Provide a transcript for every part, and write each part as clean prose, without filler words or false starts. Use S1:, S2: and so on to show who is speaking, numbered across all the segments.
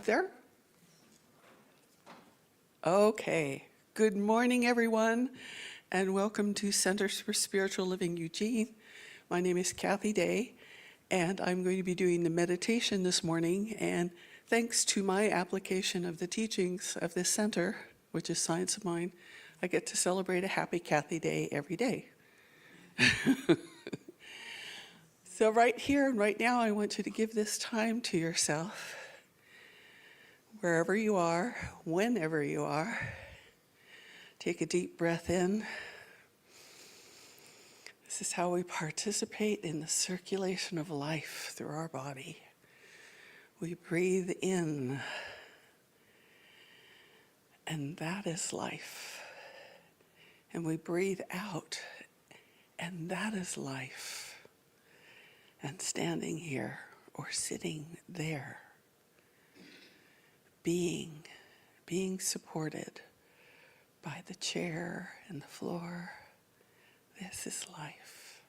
S1: There? Okay. Good morning, everyone, and welcome to Centers for Spiritual Living Eugene. My name is Kathy Day, and I'm going to be doing the meditation this morning. And thanks to my application of the teachings of this center, which is Science of Mind, I get to celebrate a happy Kathy Day every day. So right here and right now, I want you to give this time to yourself. Wherever you are, whenever you are, take a deep breath in. This is how we participate in the circulation of life through our body. We breathe in, and that is life. And we breathe out, and that is life. And standing here or sitting there, being supported by the chair and the floor. This is life.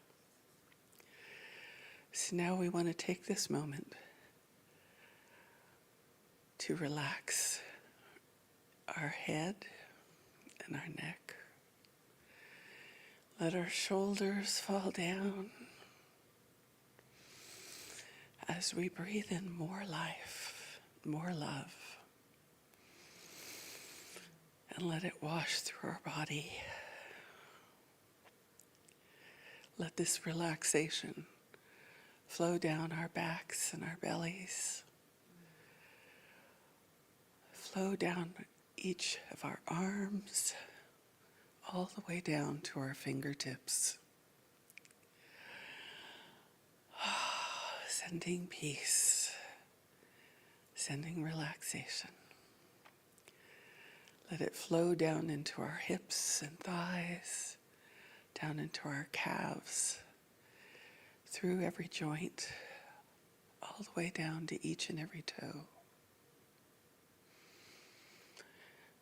S1: So now we want to take this moment to relax our head and our neck. Let our shoulders fall down as we breathe in more life, more love. And let it wash through our body. Let this relaxation flow down our backs and our bellies. Flow down each of our arms, all the way down to our fingertips. Sending peace, sending relaxation. Let it flow down into our hips and thighs, down into our calves, through every joint, all the way down to each and every toe.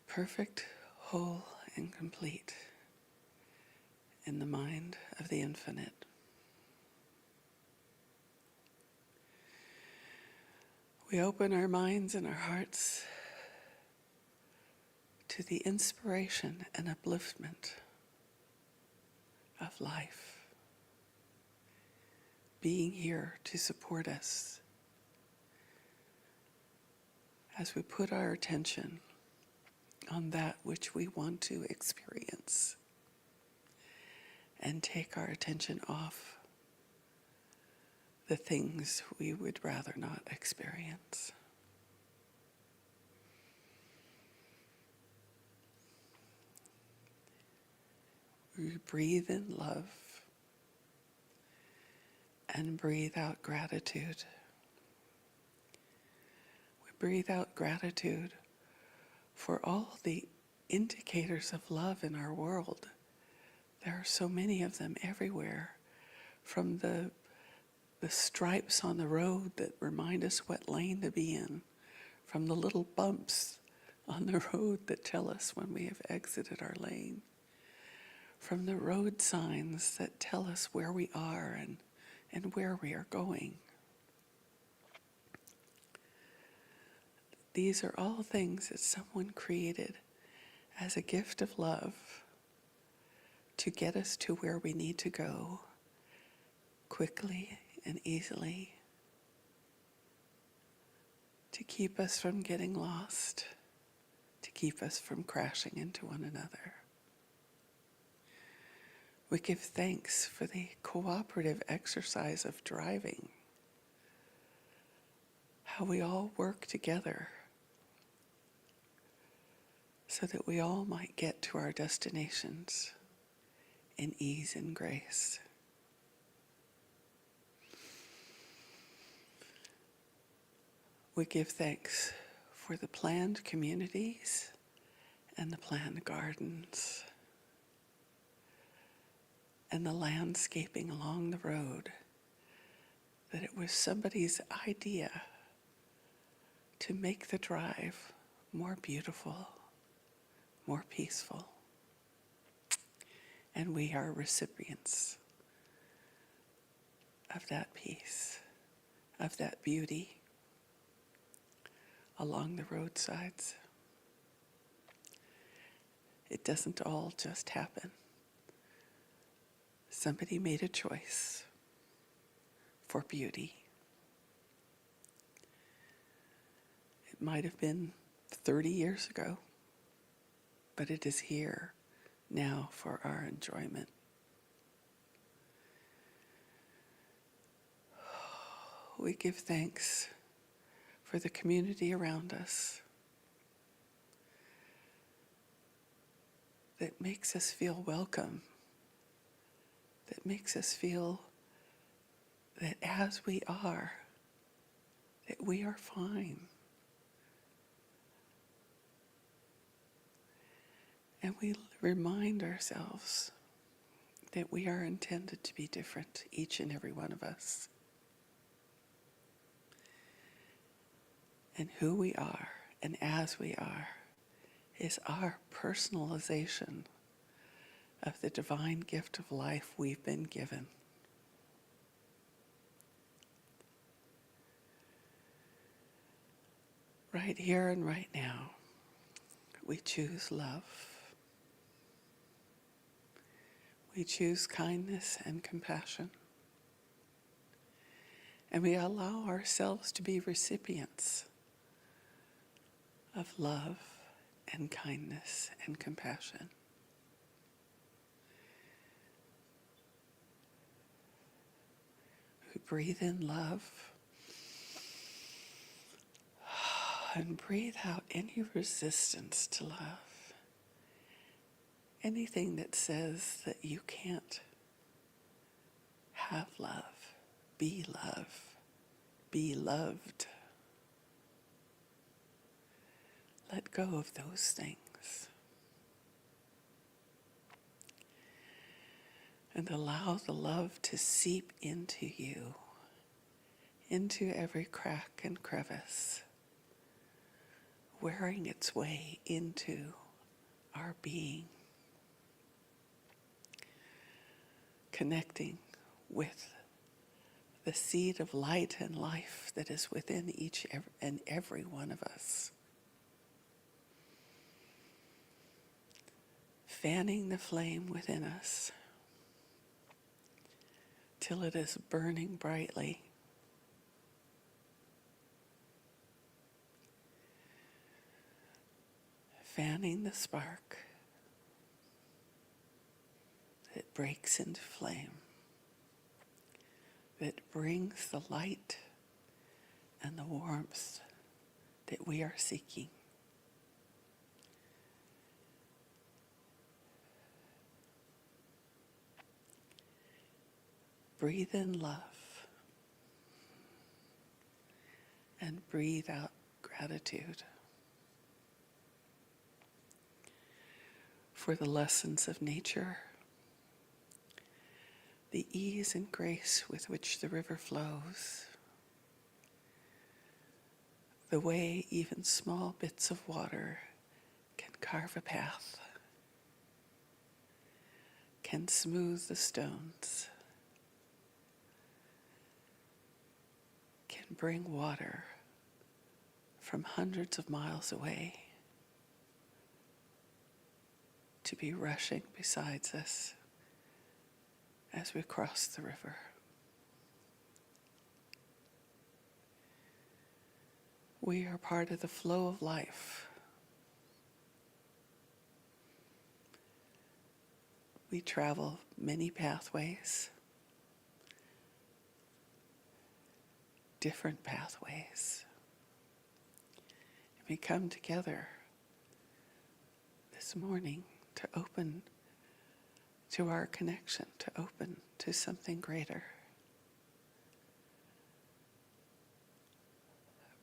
S1: Perfect, whole, and complete in the mind of the infinite. We open our minds and our hearts to the inspiration and upliftment of life, being here to support us as we put our attention on that which we want to experience and take our attention off the things we would rather not experience. We breathe in love and breathe out gratitude. We breathe out gratitude for all the indicators of love in our world. There are so many of them everywhere, from the stripes on the road that remind us what lane to be in, from the little bumps on the road that tell us when we have exited our lane, from the road signs that tell us where we are and where we are going. These are all things that someone created as a gift of love to get us to where we need to go quickly and easily, to keep us from getting lost, to keep us from crashing into one another. We give thanks for the cooperative exercise of driving, how we all work together so that we all might get to our destinations in ease and grace. We give thanks for the planned communities and the planned gardens and the landscaping along the road, that it was somebody's idea to make the drive more beautiful, more peaceful. And we are recipients of that peace, of that beauty, along the roadsides. It doesn't all just happen. Somebody made a choice for beauty. It might have been 30 years ago, but it is here now for our enjoyment. We give thanks for the community around us that makes us feel welcome, that makes us feel that as we are, that we are fine. And we remind ourselves that we are intended to be different, each and every one of us. And who we are, and as we are, is our personalization of the divine gift of life we've been given. Right here and right now, we choose love. We choose kindness and compassion. And we allow ourselves to be recipients of love and kindness and compassion. We breathe in love and breathe out any resistance to love. Anything that says that you can't have love, be loved. Let go of those things. And allow the love to seep into you, into every crack and crevice, wearing its way into our being, connecting with the seed of light and life that is within each and every one of us. Fanning the flame within us till it is burning brightly. Fanning the spark that breaks into flame, that brings the light and the warmth that we are seeking. Breathe in love and breathe out gratitude for the lessons of nature, the ease and grace with which the river flows, the way even small bits of water can carve a path, can smooth the stones, can bring water from hundreds of miles away to be rushing beside us as we cross the river. We are part of the flow of life. We travel many pathways, different pathways. And we come together this morning to open to our connection, to open to something greater.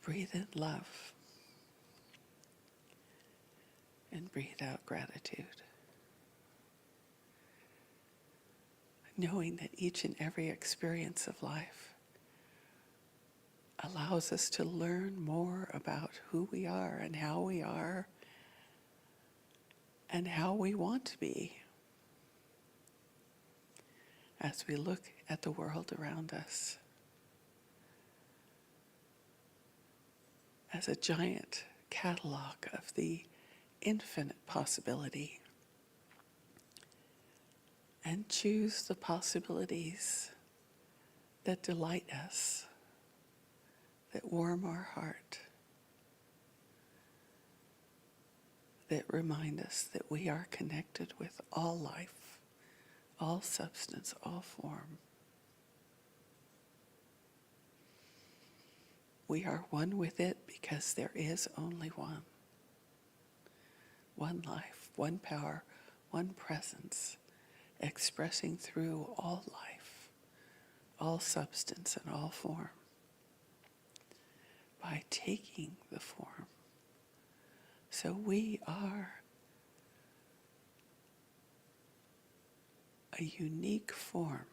S1: Breathe in love and breathe out gratitude. Knowing that each and every experience of life allows us to learn more about who we are and how we are and how we want to be as we look at the world around us. as a giant catalog of the infinite possibility, and choose the possibilities that delight us, that warm our heart, that remind us that we are connected with all life, all substance, all form. We are one with it because there is only one. One life, one power, one presence, expressing through all life, all substance, and all form. By taking the form. So we are a unique form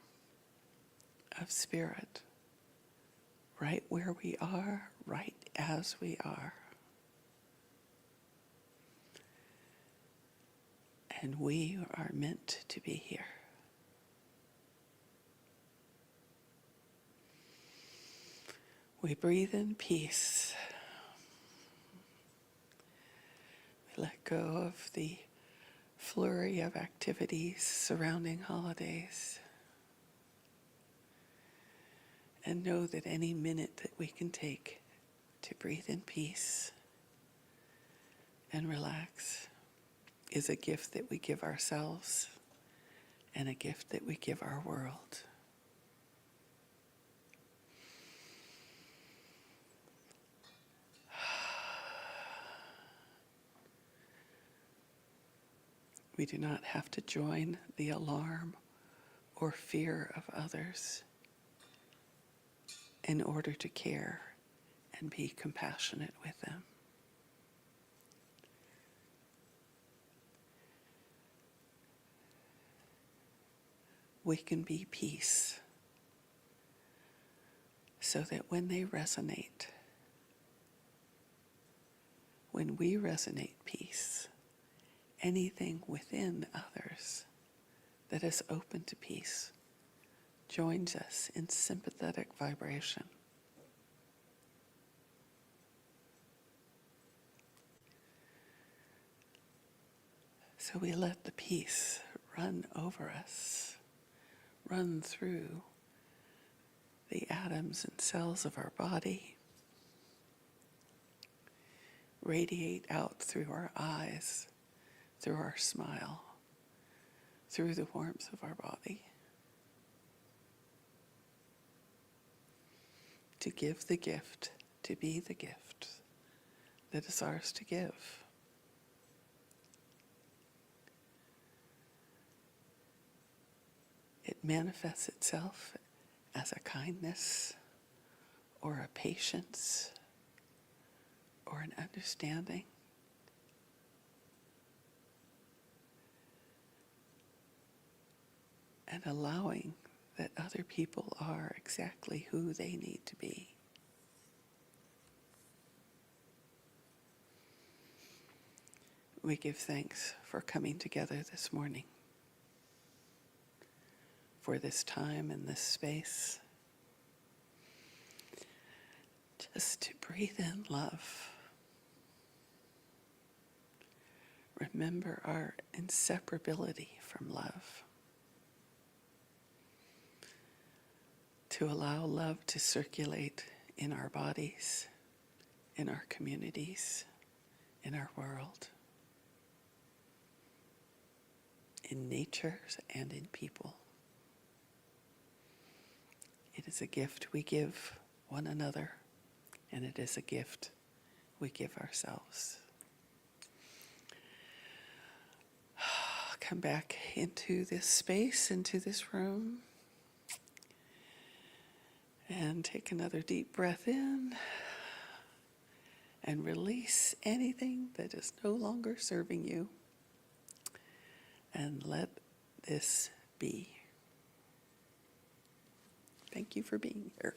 S1: of spirit, right where we are, right as we are. And we are meant to be here. We breathe in peace. We let go of the flurry of activities surrounding holidays. And know that any minute that we can take to breathe in peace and relax is a gift that we give ourselves and a gift that we give our world. We do not have to join the alarm or fear of others in order to care and be compassionate with them. We can be peace so that when they resonate, when we resonate peace, anything within others that is open to peace joins us in sympathetic vibration. So we let the peace run over us, run through the atoms and cells of our body, radiate out through our eyes, through our smile, through the warmth of our body, to give the gift, to be the gift that is ours to give. It manifests itself as a kindness or a patience or an understanding. And allowing that other people are exactly who they need to be. We give thanks for coming together this morning, for this time and this space, just to breathe in love. Remember our inseparability from love. To allow love to circulate in our bodies, in our communities, in our world, in nature and in people. It is a gift we give one another, and it is a gift we give ourselves. Come back into this space, into this room, and take another deep breath in and release anything that is no longer serving you, and let this be. Thank you for being here.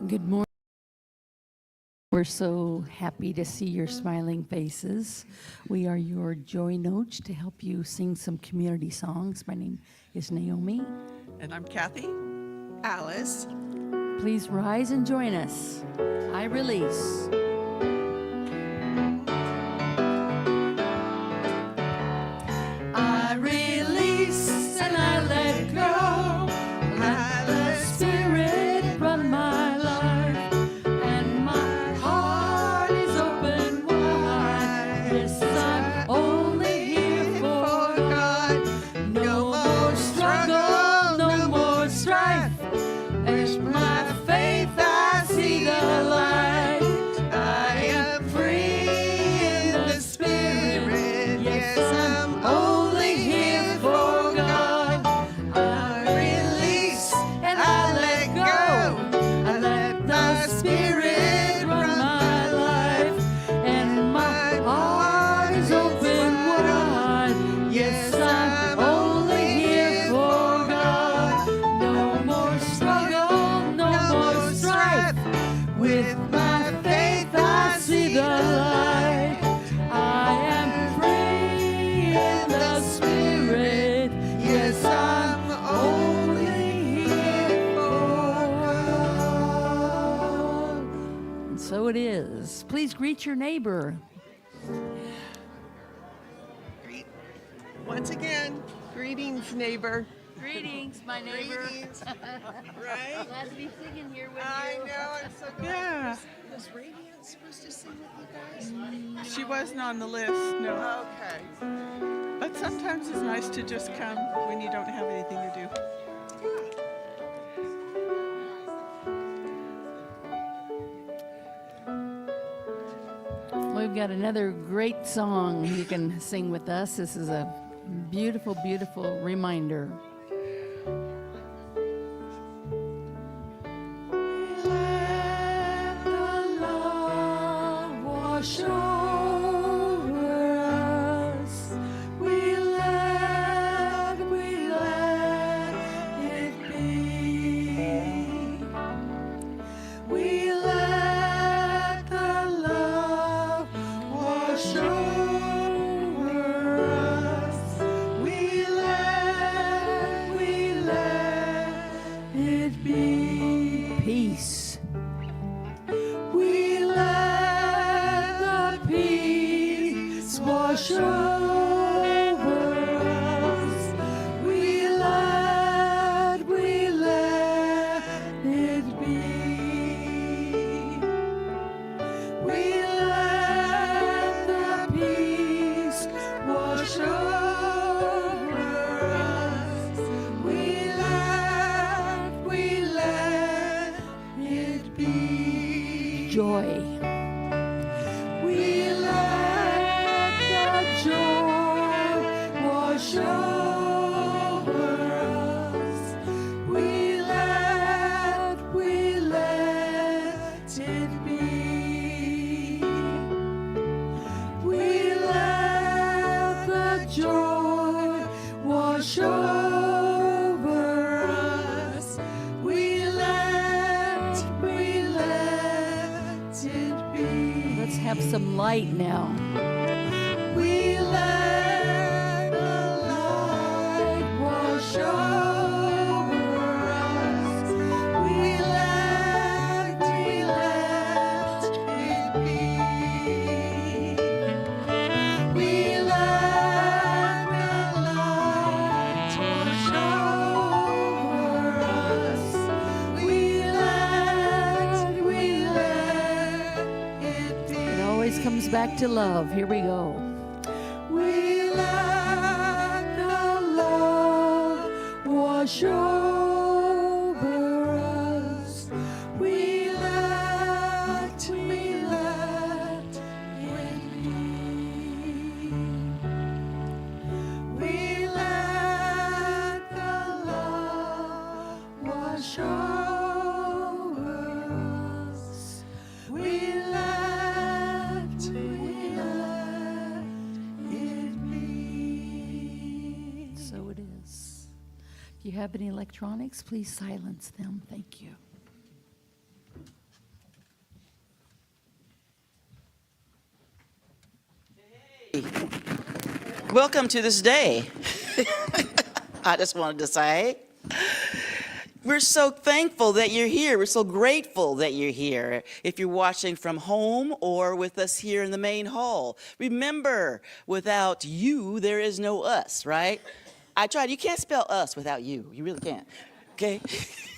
S2: Good morning. We're so happy to see your smiling faces. We are your joy notes to help you sing some community songs. My name is Naomi.
S1: And I'm Kathy.
S3: Alice.
S2: Please rise and join us. I release.
S3: I release and I let go. Let the Spirit run my life, and my heart is open wide. Yes, I'm only here for God. No more struggle, no more strife. With my faith I see the light. I am free in the Spirit. Yes, I'm only here for God. I release and I let go. I let the Spirit run my life, and my heart is open wide. Yes, I'm only here for God. No more struggle, no more strife. With my faith I see the light. I am free in the Spirit. Yes, I'm only here for God.
S2: And so it is. Please greet your neighbor.
S3: Once again, greetings, neighbor.
S2: Greetings, my neighbor.
S3: Greetings. Right?
S2: Glad to be singing here with
S3: I
S2: you.
S3: know, I'm so glad.
S1: Yeah,
S3: Was Radiant supposed to sing with you guys?
S1: she wasn't on the list, no.
S3: Okay.
S1: But sometimes it's nice to just come when you don't have anything to do.
S2: We've got another great song you can sing with us. This is a beautiful, beautiful reminder.
S3: Let the love wash over us. We let it be. We let the love wash over us. We let it be.
S2: Peace.
S3: We let the peace wash over us. We let it be. We let the peace wash over us. We let it be.
S2: Joy.
S3: We let the joy wash over us. We let it be. We let the joy wash over us. We let it be.
S2: Let's have some light now.
S3: We let the light wash over us. We let it be. We let the light wash over us. We let it be.
S2: It always comes back to love. Here we go.
S3: We let the love wash over us. We let it be. We let the love wash over us. We let it be.
S2: So it is. If you have any electronics, please silence them. Thank you.
S4: Welcome to this day. I just wanted to say, we're so thankful that you're here. We're so grateful that you're here. If you're watching from home or with us here in the main hall, remember, without you, there is no us, right? I tried. You can't spell us without you. You really can't. Okay?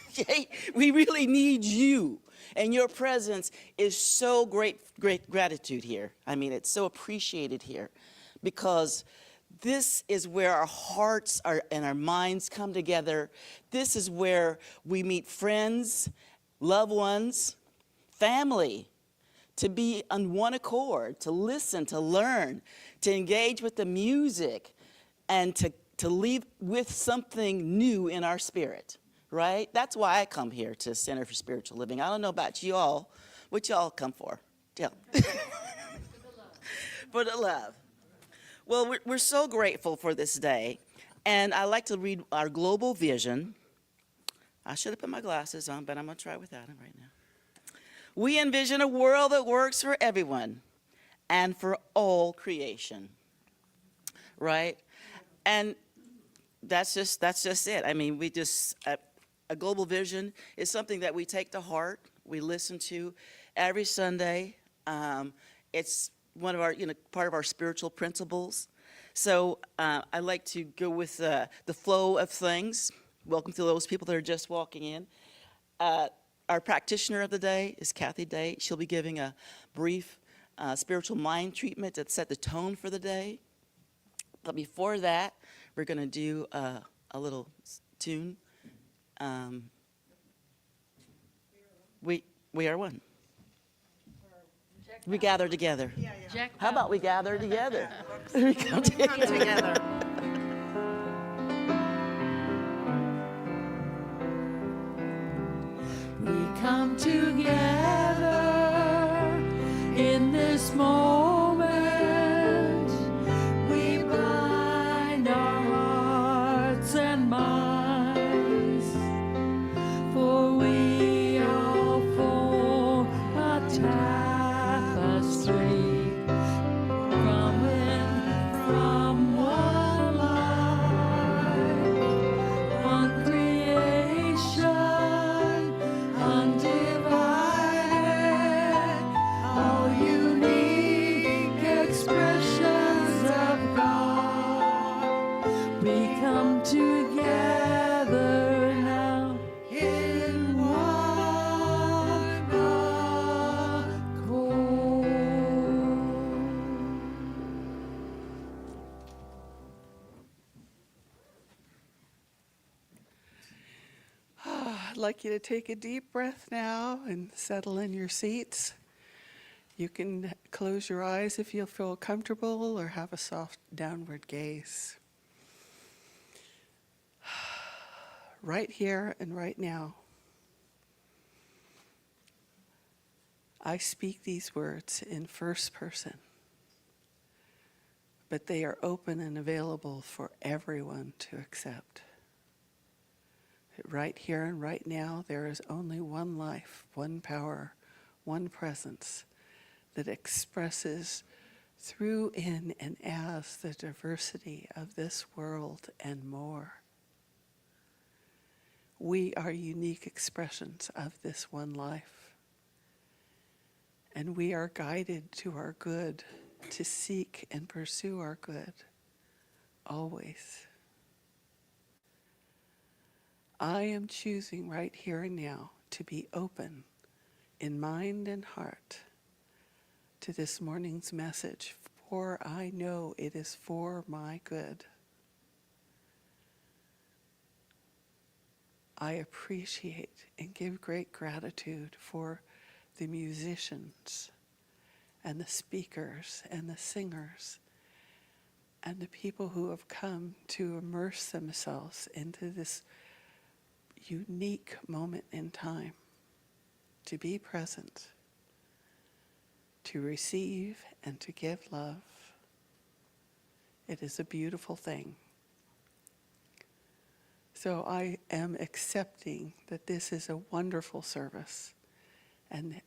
S4: Okay? We really need you. And your presence is so great gratitude here. I mean, it's so appreciated here because this is where our hearts are and our minds come together. This is where we meet friends, loved ones, family, to be on one accord, to listen, to learn, to engage with the music, and to leave with something new in our spirit, right? That's why I come here to Center for Spiritual Living. I don't know about you all. What y'all come for? Yeah. For the love. Well, we're so grateful for this day, and I like to read our global vision. I should have put my glasses on, but I'm going to try without them right now. We envision a world that works for everyone and for all creation, right? And that's just it. I mean, a global vision is something that we take to heart, we listen to every Sunday. It's one of our, part of our spiritual principles. So I like to go with the flow of things. Welcome to those people that are just walking in. Our practitioner of the day is Kathy Day. She'll be giving a brief spiritual mind treatment that set the tone for the day. But before that, we're going to do a little tune. We are one. We gather together. How about we gather together? We come together.
S3: We come together in this moment. We bind our hearts and minds, for we all form a tapestry coming from one life, one creation, undivided, all unique expressions of God. We come together now in one accord.
S1: I'd like you to take a deep breath now and settle in your seats. You can close your eyes if you feel comfortable or have a soft downward gaze. Right here and right now, I speak these words in first person, but they are open and available for everyone to accept. Right here and right now, there is only one life, one power, one presence that expresses through, in, and as the diversity of this world and more. We are unique expressions of this one life. And we are guided to our good, to seek and pursue our good, always. I am choosing right here and now to be open in mind and heart to this morning's message, for I know it is for my good. I appreciate and give great gratitude for the musicians and the speakers and the singers and the people who have come to immerse themselves into this unique moment in time, to be present, to receive and to give love. It is a beautiful thing. So I am accepting that this is a wonderful service, and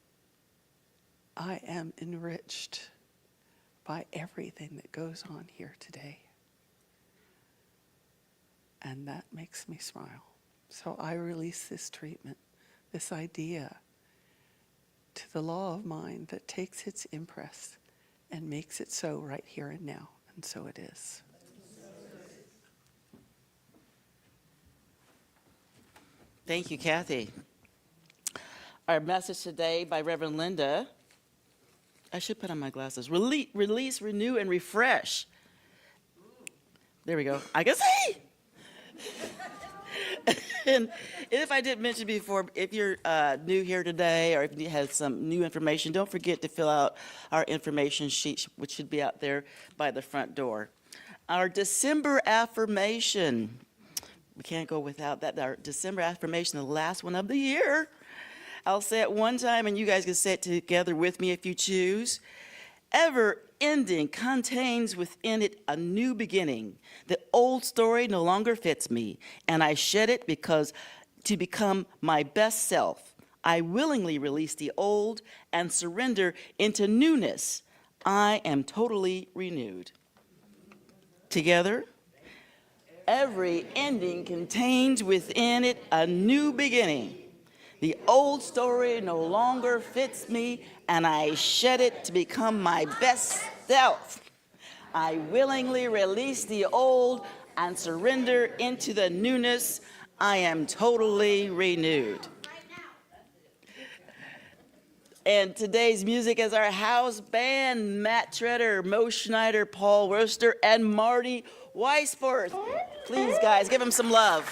S1: I am enriched by everything that goes on here today. And that makes me smile. So I release this treatment, this idea, to the law of mind that takes its impress and makes it so right here and now. And so it is.
S4: Thank you, Kathy. Our message today by Reverend Linda. I should put on my glasses. Release, renew, and refresh. There we go. I guess, hey! And if I didn't mention before, if you're new here today or if you have some new information, don't forget to fill out our information sheet, which should be out there by the front door. Our December affirmation. We can't go without that. Our December affirmation, the last one of the year. I'll say it one time, and you guys can say it together with me if you choose. Ever ending contains within it a new beginning. The old story no longer fits me, and I shed it because to become my best self. I willingly release the old and surrender into newness. I am totally renewed. Together, every ending contains within it a new beginning. The old story no longer fits me, and I shed it to become my best self. I willingly release the old and surrender into the newness. I am totally renewed. And today's music is our house band, Matt Treader, Mo Schneider, Paul Worster, and Marty Weisforth. Please, guys, give them some love.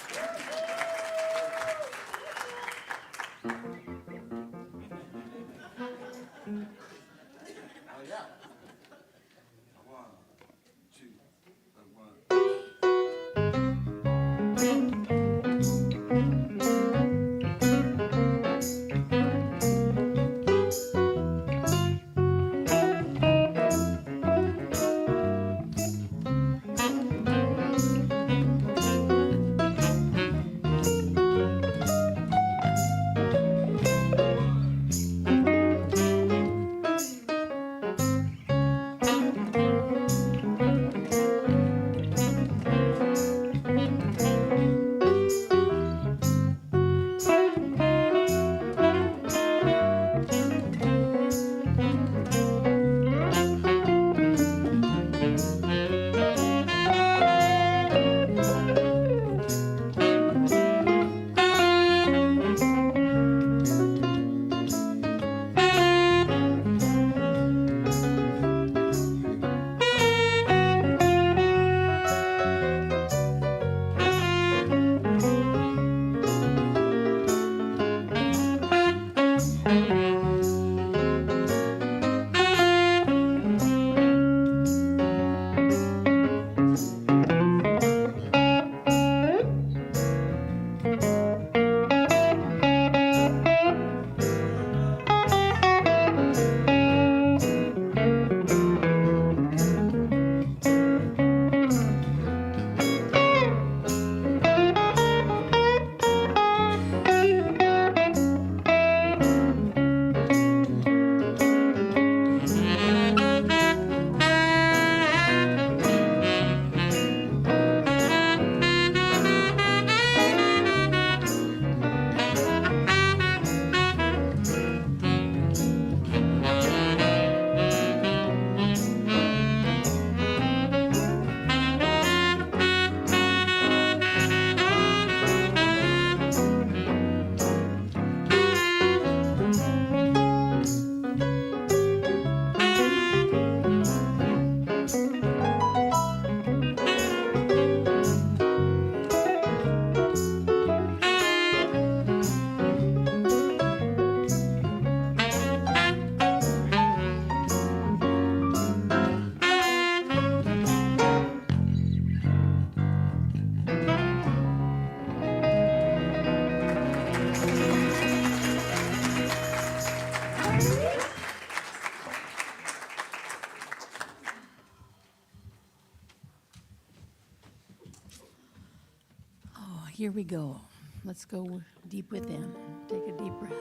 S2: Here we go. Let's go deep within. Take a deep breath.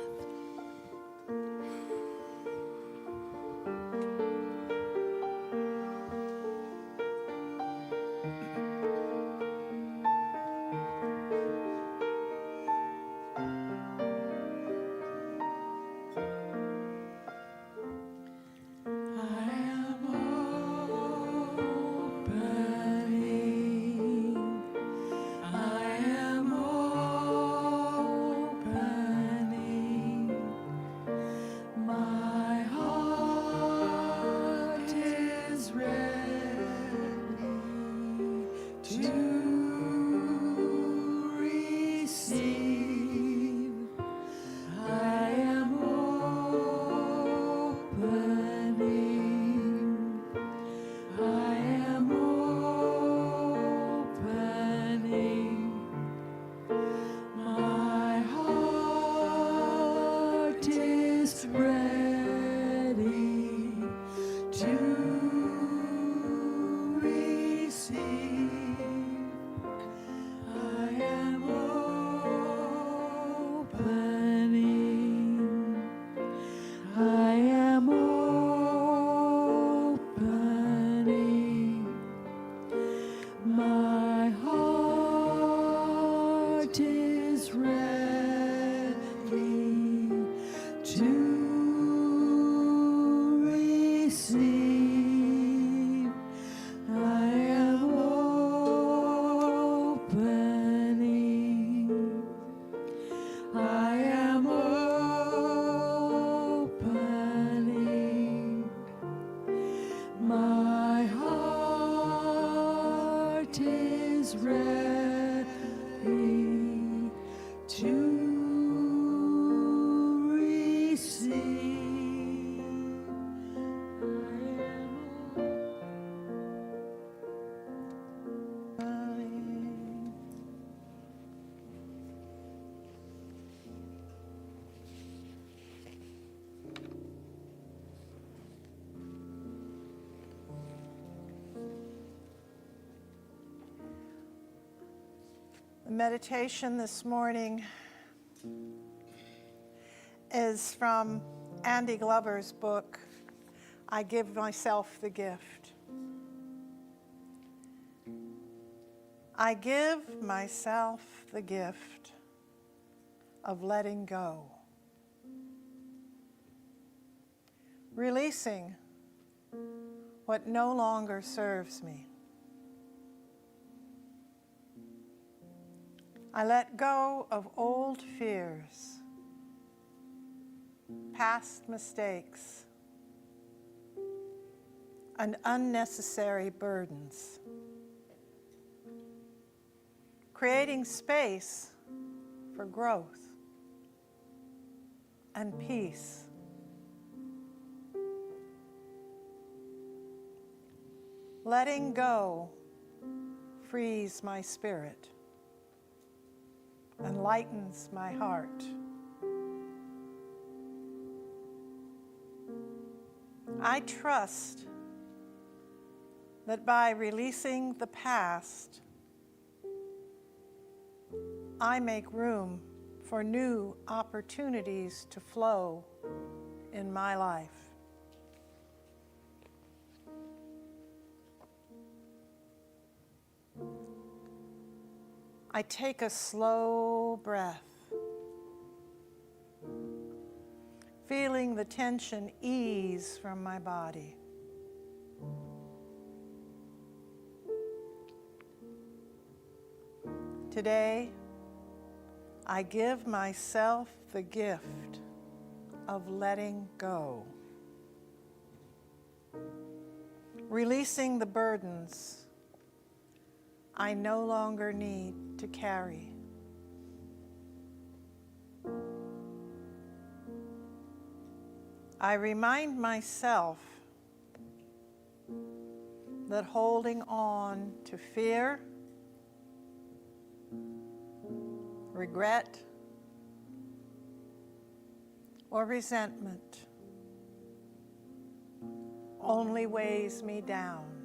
S3: to receive.
S5: The meditation this morning is from Andy Glover's book, I Give Myself the Gift. I give myself the gift of letting go, releasing what no longer serves me. I let go of old fears, past mistakes, and unnecessary burdens, creating space for growth and peace. Letting go frees my spirit and lightens my heart. I trust that by releasing the past, I make room for new opportunities to flow in my life. I take a slow breath, feeling the tension ease from my body. Today, I give myself the gift of letting go, releasing the burdens I no longer need to carry. I remind myself that holding on to fear, regret, or resentment only weighs me down.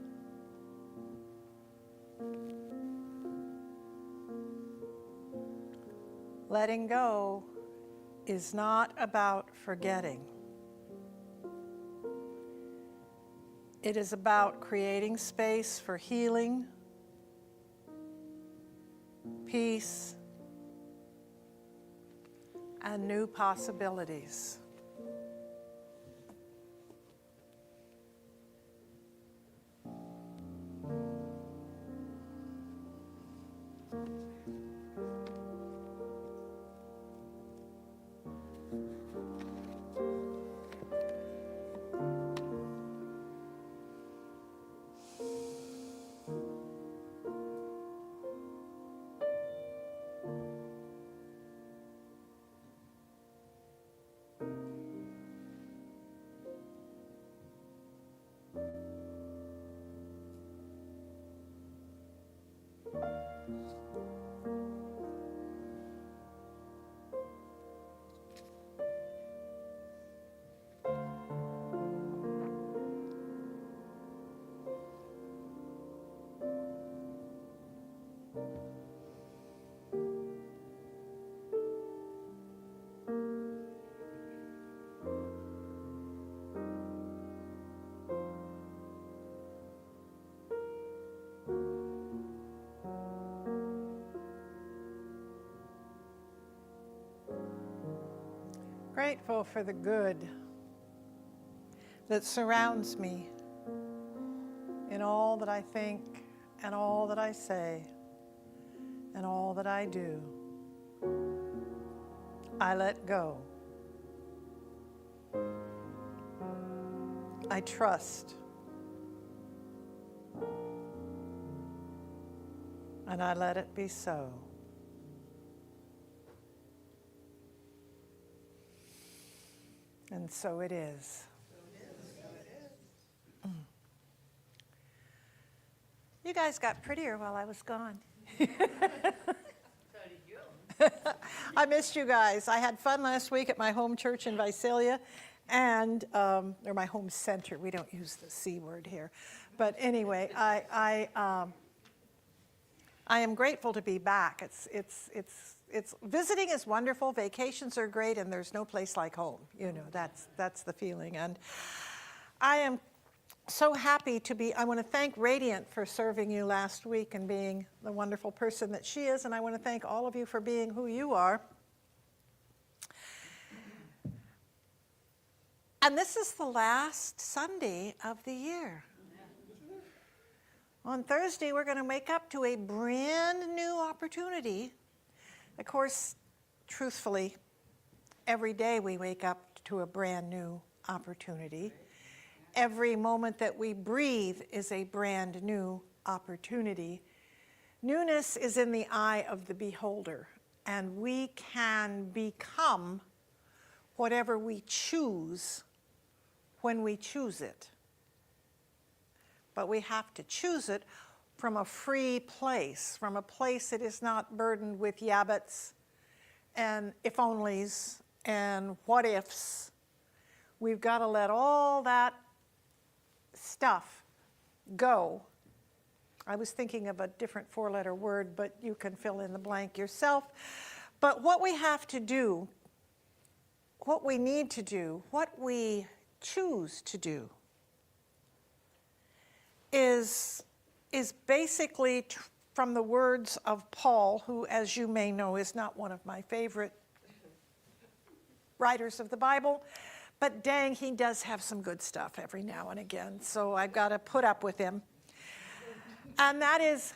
S5: Letting go is not about forgetting. It is about creating space for healing, peace, and new possibilities. Grateful for the good that surrounds me in all that I think and all that I say and all that I do. I let go. I trust. And I let it be so. And so it is. You guys got prettier while I was gone. I missed you guys. I had fun last week at my home church in Visalia, and or my home center. We don't use the C word here, but anyway, I am grateful to be back. It's visiting is wonderful. Vacations are great, and there's no place like home. You know, that's the feeling, and I am so happy to be. I want to thank Radiant for serving you last week and being the wonderful person that she is, and I want to thank all of you for being who you are. And this is the last Sunday of the year. On Thursday, we're going to wake up to a brand new opportunity. Of course, truthfully, every day we wake up to a brand new opportunity. Every moment that we breathe is a brand new opportunity. Newness is in the eye of the beholder, and we can become whatever we choose when we choose it. But we have to choose it from a free place, from a place that is not burdened with yabbits and if-onlys and what-ifs. We've got to let all that stuff go. I was thinking of a different four-letter word, but you can fill in the blank yourself. But what we have to do, what we need to do, what we choose to do is basically from the words of Paul, who, as you may know, is not one of my favorite writers of the Bible, but dang, he does have some good stuff every now and again, so I've got to put up with him. And that is,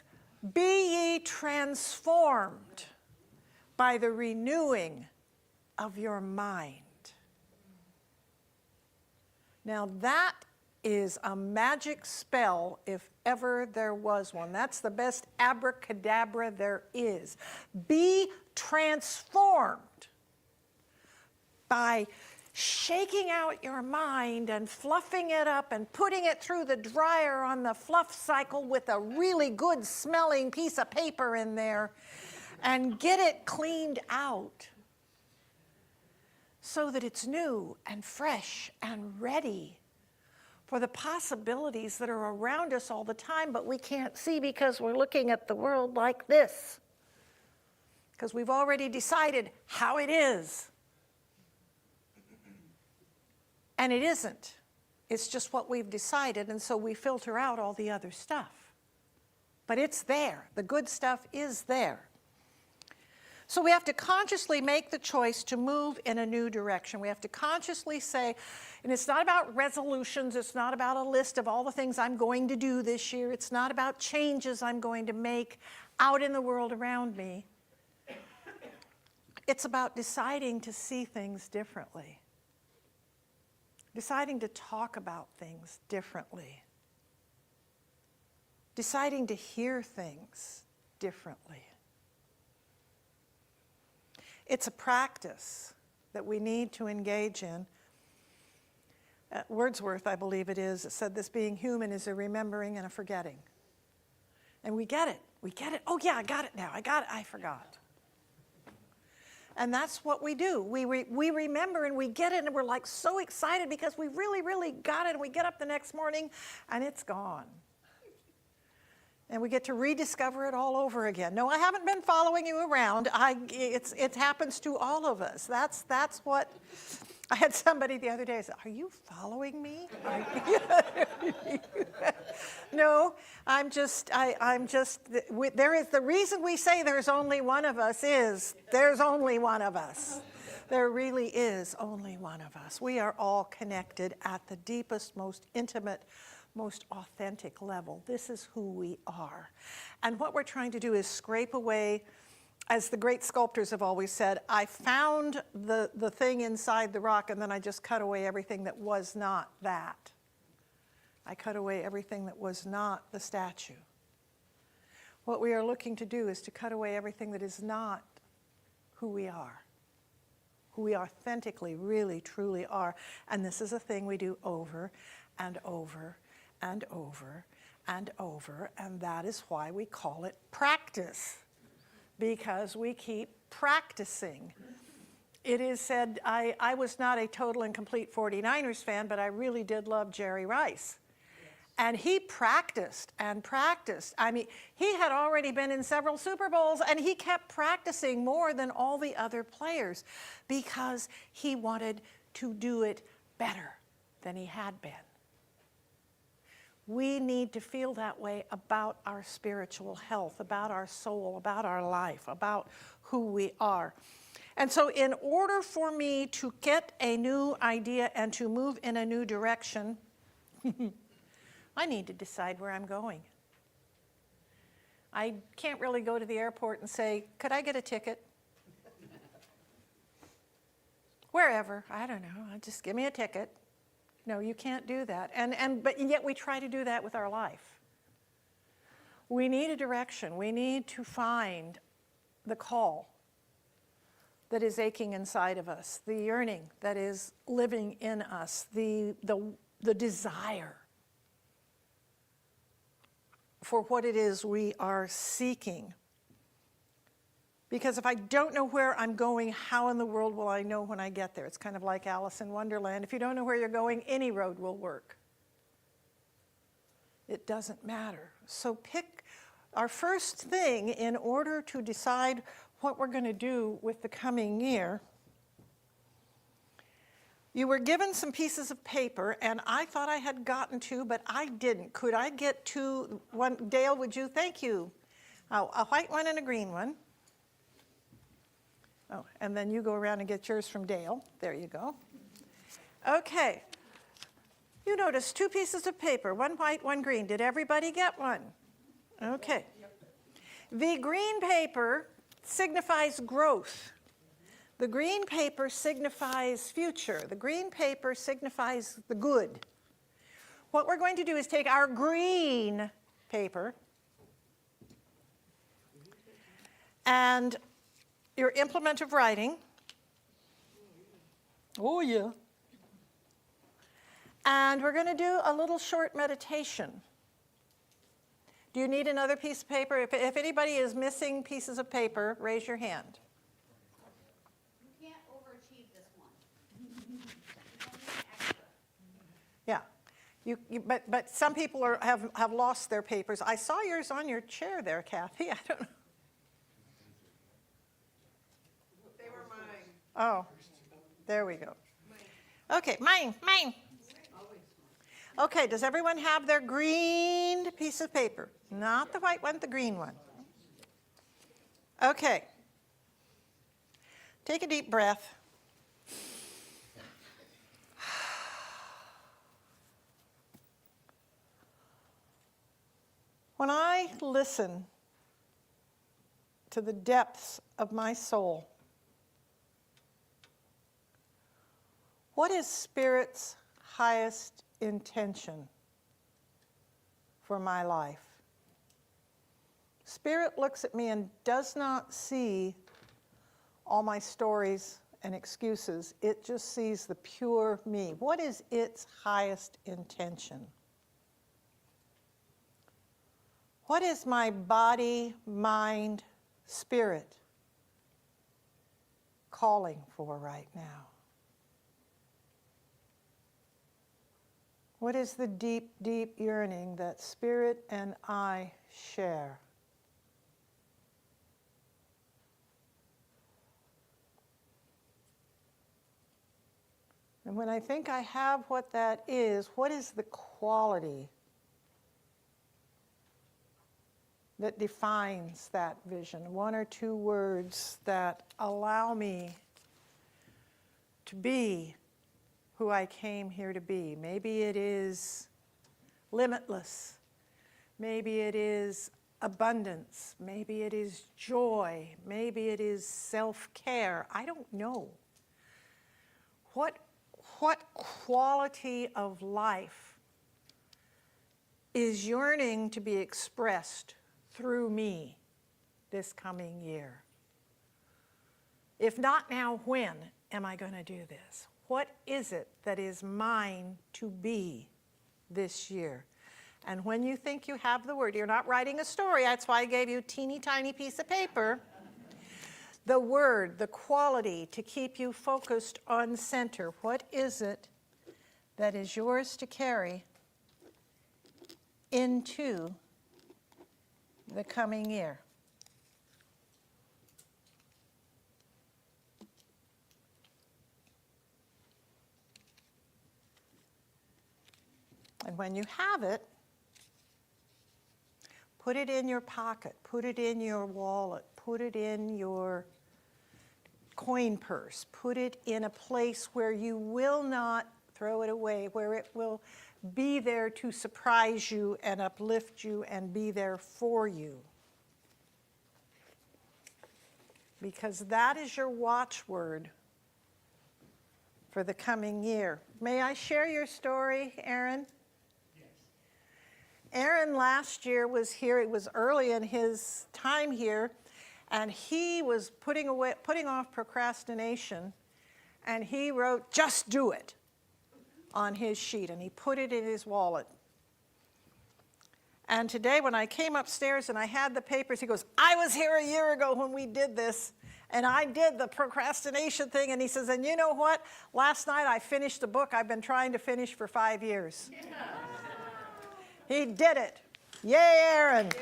S5: be ye transformed by the renewing of your mind. Now that is a magic spell if ever there was one. That's the best abracadabra there is. Be transformed by shaking out your mind and fluffing it up and putting it through the dryer on the fluff cycle with a really good smelling piece of paper in there and get it cleaned out so that it's new and fresh and ready for the possibilities that are around us all the time, but we can't see because we're looking at the world like this. Because we've already decided how it is. And it isn't. It's just what we've decided, and so we filter out all the other stuff. But it's there. The good stuff is there. So we have to consciously make the choice to move in a new direction. We have to consciously say, and it's not about resolutions, it's not about a list of all the things I'm going to do this year, it's not about changes I'm going to make out in the world around me. It's about deciding to see things differently, deciding to talk about things differently, deciding to hear things differently. It's a practice that we need to engage in. Wordsworth, I believe it is, said this being human is a remembering and a forgetting. And we get it. We get it. Oh, yeah, I got it now. I got it. I forgot. And that's what we do. We remember and we get it, and we're like so excited because we really, really got it. And we get up the next morning, and it's gone. And we get to rediscover it all over again. No, I haven't been following you around. It happens to all of us. That's what, I had somebody the other day say, are you following me? No, I'm just, there is, the reason we say there's only one of us is, there's only one of us. There really is only one of us. We are all connected at the deepest, most intimate, most authentic level. This is who we are. And what we're trying to do is scrape away, as the great sculptors have always said, I found the thing inside the rock and then I just cut away everything that was not that. I cut away everything that was not the statue. What we are looking to do is to cut away everything that is not who we are, who we authentically, really, truly are. And this is a thing we do over and over and over and over, and that is why we call it practice, because we keep practicing. It is said, I was not a total and complete 49ers fan, but I really did love Jerry Rice. And he practiced and practiced. I mean, he had already been in several Super Bowls, and he kept practicing more than all the other players because he wanted to do it better than he had been. We need to feel that way about our spiritual health, about our soul, about our life, about who we are. And so in order for me to get a new idea and to move in a new direction, I need to decide where I'm going. I can't really go to the airport and say, could I get a ticket? Wherever, I don't know, just give me a ticket. No, you can't do that. But yet we try to do that with our life. We need a direction. We need to find the call that is aching inside of us, the yearning that is living in us, the desire for what it is we are seeking. Because if I don't know where I'm going, how in the world will I know when I get there? It's kind of like Alice in Wonderland. If you don't know where you're going, any road will work. It doesn't matter. So pick our first thing in order to decide what we're going to do with the coming year. You were given some pieces of paper, and I thought I had gotten two, but I didn't. Could I get two? One, Dale, would you? Thank you. Oh, a white one and a green one. Oh, and then you go around and get yours from Dale. There you go. Okay. You notice two pieces of paper, one white, one green. Did everybody get one? Okay. The green paper signifies growth. The green paper signifies future. The green paper signifies the good. What we're going to do is take our green paper and your implement of writing. Oh, yeah. And we're going to do a little short meditation. Do you need another piece of paper? If anybody is missing pieces of paper, raise your hand.
S6: You can't overachieve this one.
S5: Yeah. But some people have lost their papers. I saw yours on your chair there, Kathy. I don't know.
S7: They were mine.
S5: Oh, there we go. Okay, mine. Okay, does everyone have their green piece of paper? Not the white one, the green one. Okay. Take a deep breath. When I listen to the depths of my soul, what is Spirit's highest intention for my life? Spirit looks at me and does not see all my stories and excuses. It just sees the pure me. What is its highest intention? What is my body, mind, spirit calling for right now? What is the deep, deep yearning that Spirit and I share? And when I think I have what that is, what is the quality that defines that vision? One or two words that allow me to be who I came here to be. Maybe it is limitless. Maybe it is abundance. Maybe it is joy. Maybe it is self-care. I don't know. What quality of life is yearning to be expressed through me this coming year? If not now, when? am I going to do this? What is it that is mine to be this year? And when you think you have the word, you're not writing a story. That's why I gave you a teeny tiny piece of paper. The word, the quality to keep you focused on center. What is it that is yours to carry into the coming year? And when you have it, put it in your pocket, put it in your wallet, put it in your coin purse, put it in a place where you will not throw it away, where it will be there to surprise you and uplift you and be there for you. Because that is your watchword for the coming year. May I share your story, Aaron? Aaron last year was here. It was early in his time here, and he was putting off procrastination, and he wrote, "Just do it," on his sheet, and he put it in his wallet. And today when I came upstairs and I had the papers, he goes, "I was here a year ago when we did this, and I did the procrastination thing," and he says, "And you know what? Last night I finished a book I've been trying to finish for 5 years." He did it. Yay, Aaron.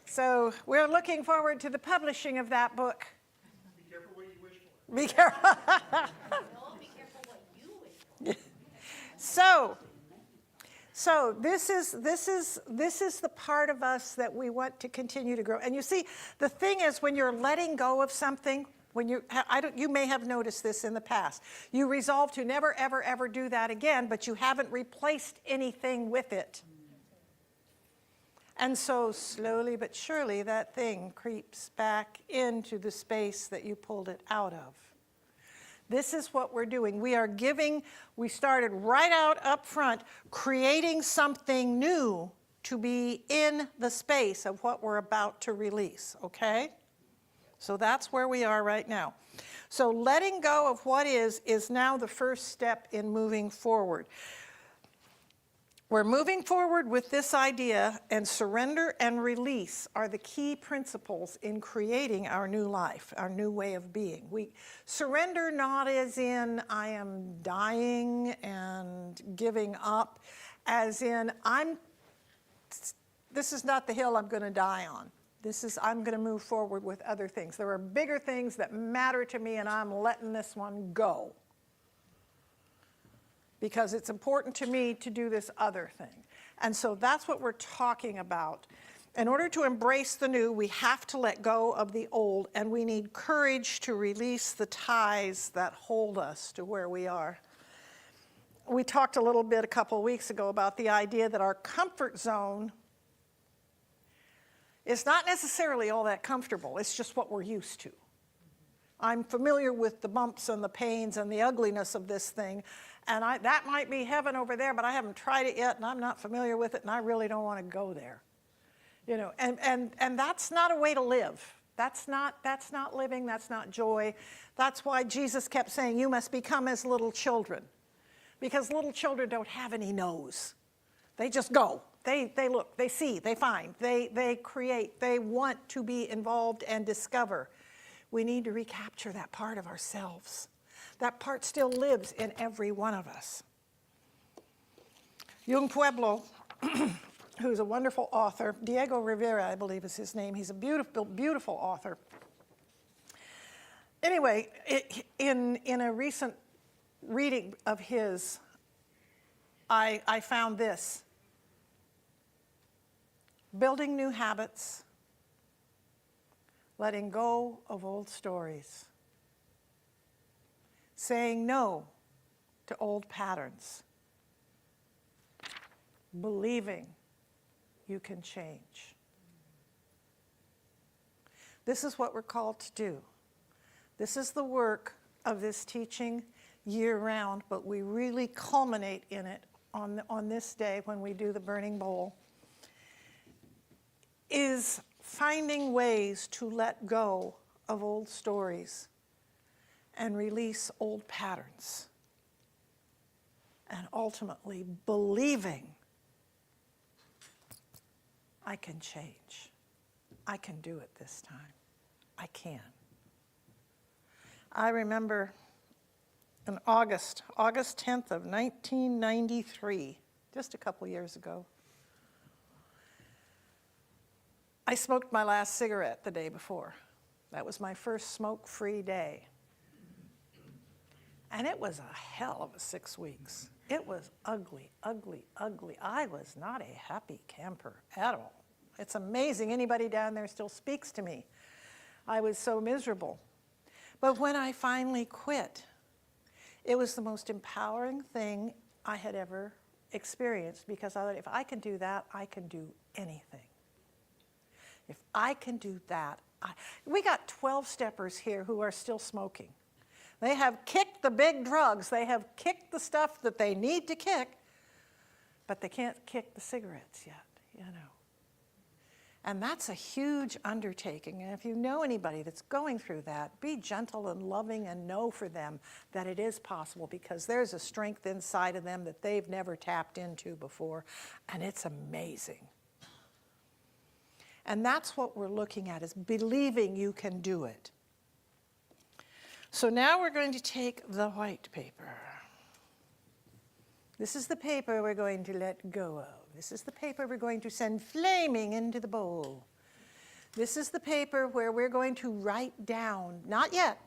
S5: So we're looking forward to the publishing of that book.
S7: Be careful what you wish for.
S5: Be careful.
S6: No, be careful what you wish for.
S5: So this is the part of us that we want to continue to grow. And you see, the thing is, when you're letting go of something, when you may have noticed this in the past. You resolve to never, ever, ever do that again, but you haven't replaced anything with it. And so slowly but surely that thing creeps back into the space that you pulled it out of. This is what we're doing. We started right out up front, creating something new to be in the space of what we're about to release, okay? So that's where we are right now. So letting go of what is now the first step in moving forward. We're moving forward with this idea, and surrender and release are the key principles in creating our new life, our new way of being. We surrender not as in I am dying and giving up, as in this is not the hill I'm going to die on. I'm going to move forward with other things. There are bigger things that matter to me, and I'm letting this one go. Because it's important to me to do this other thing. And so that's what we're talking about. In order to embrace the new, we have to let go of the old, and we need courage to release the ties that hold us to where we are. We talked a little bit a couple of weeks ago about the idea that our comfort zone is not necessarily all that comfortable. It's just what we're used to. I'm familiar with the bumps and the pains and the ugliness of this thing, and that might be heaven over there, but I haven't tried it yet, and I'm not familiar with it, and I really don't want to go there. You know, and that's not a way to live. That's not living. That's not joy. That's why Jesus kept saying, "You must become as little children," because little children don't have any nose. They just go. They look, they see, they find, they create, they want to be involved and discover. We need to recapture that part of ourselves. That part still lives in every one of us. Yung Pueblo, who's a wonderful author, Diego Rivera, I believe is his name. He's a beautiful, beautiful author. Anyway, in a recent reading of his, I found this. Building new habits, letting go of old stories, saying no to old patterns, believing you can change. This is what we're called to do. This is the work of this teaching year-round, but we really culminate in it on this day when we do the burning bowl, is finding ways to let go of old stories and release old patterns. And ultimately believing I can change. I can do it this time. I can. I remember in August 10th of 1993, just a couple years ago, I smoked my last cigarette the day before. That was my first smoke-free day. And it was a hell of a 6 weeks. It was ugly, ugly, ugly. I was not a happy camper at all. It's amazing anybody down there still speaks to me. I was so miserable. But when I finally quit, it was the most empowering thing I had ever experienced, because I thought, if I can do that, I can do anything. If I can do that, we got 12-steppers here who are still smoking. They have kicked the big drugs. They have kicked the stuff that they need to kick, but they can't kick the cigarettes yet, you know. And that's a huge undertaking. And if you know anybody that's going through that, be gentle and loving and know for them that it is possible, because there's a strength inside of them that they've never tapped into before, and it's amazing. And that's what we're looking at, is believing you can do it. So now we're going to take the white paper. This is the paper we're going to let go of. This is the paper we're going to send flaming into the bowl. This is the paper where we're going to write down, not yet,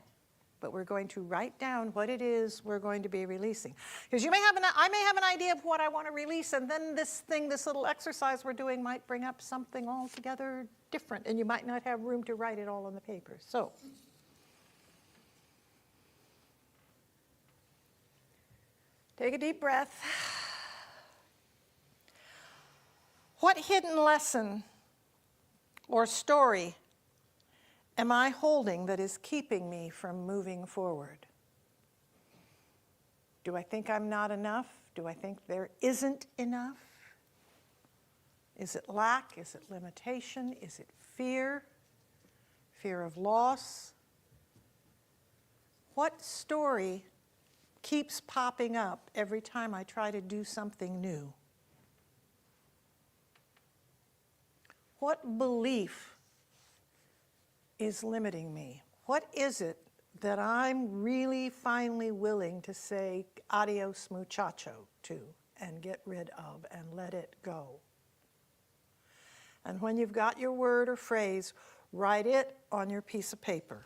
S5: but we're going to write down what it is we're going to be releasing. Because I may have an idea of what I want to release, and then this little exercise we're doing might bring up something altogether different, and you might not have room to write it all on the paper. So, take a deep breath. What hidden lesson or story am I holding that is keeping me from moving forward? Do I think I'm not enough? Do I think there isn't enough? Is it lack? Is it limitation? Is it fear? Fear of loss? What story keeps popping up every time I try to do something new? What belief is limiting me? What is it that I'm really finally willing to say adios muchacho to and get rid of and let it go? And when you've got your word or phrase, write it on your piece of paper.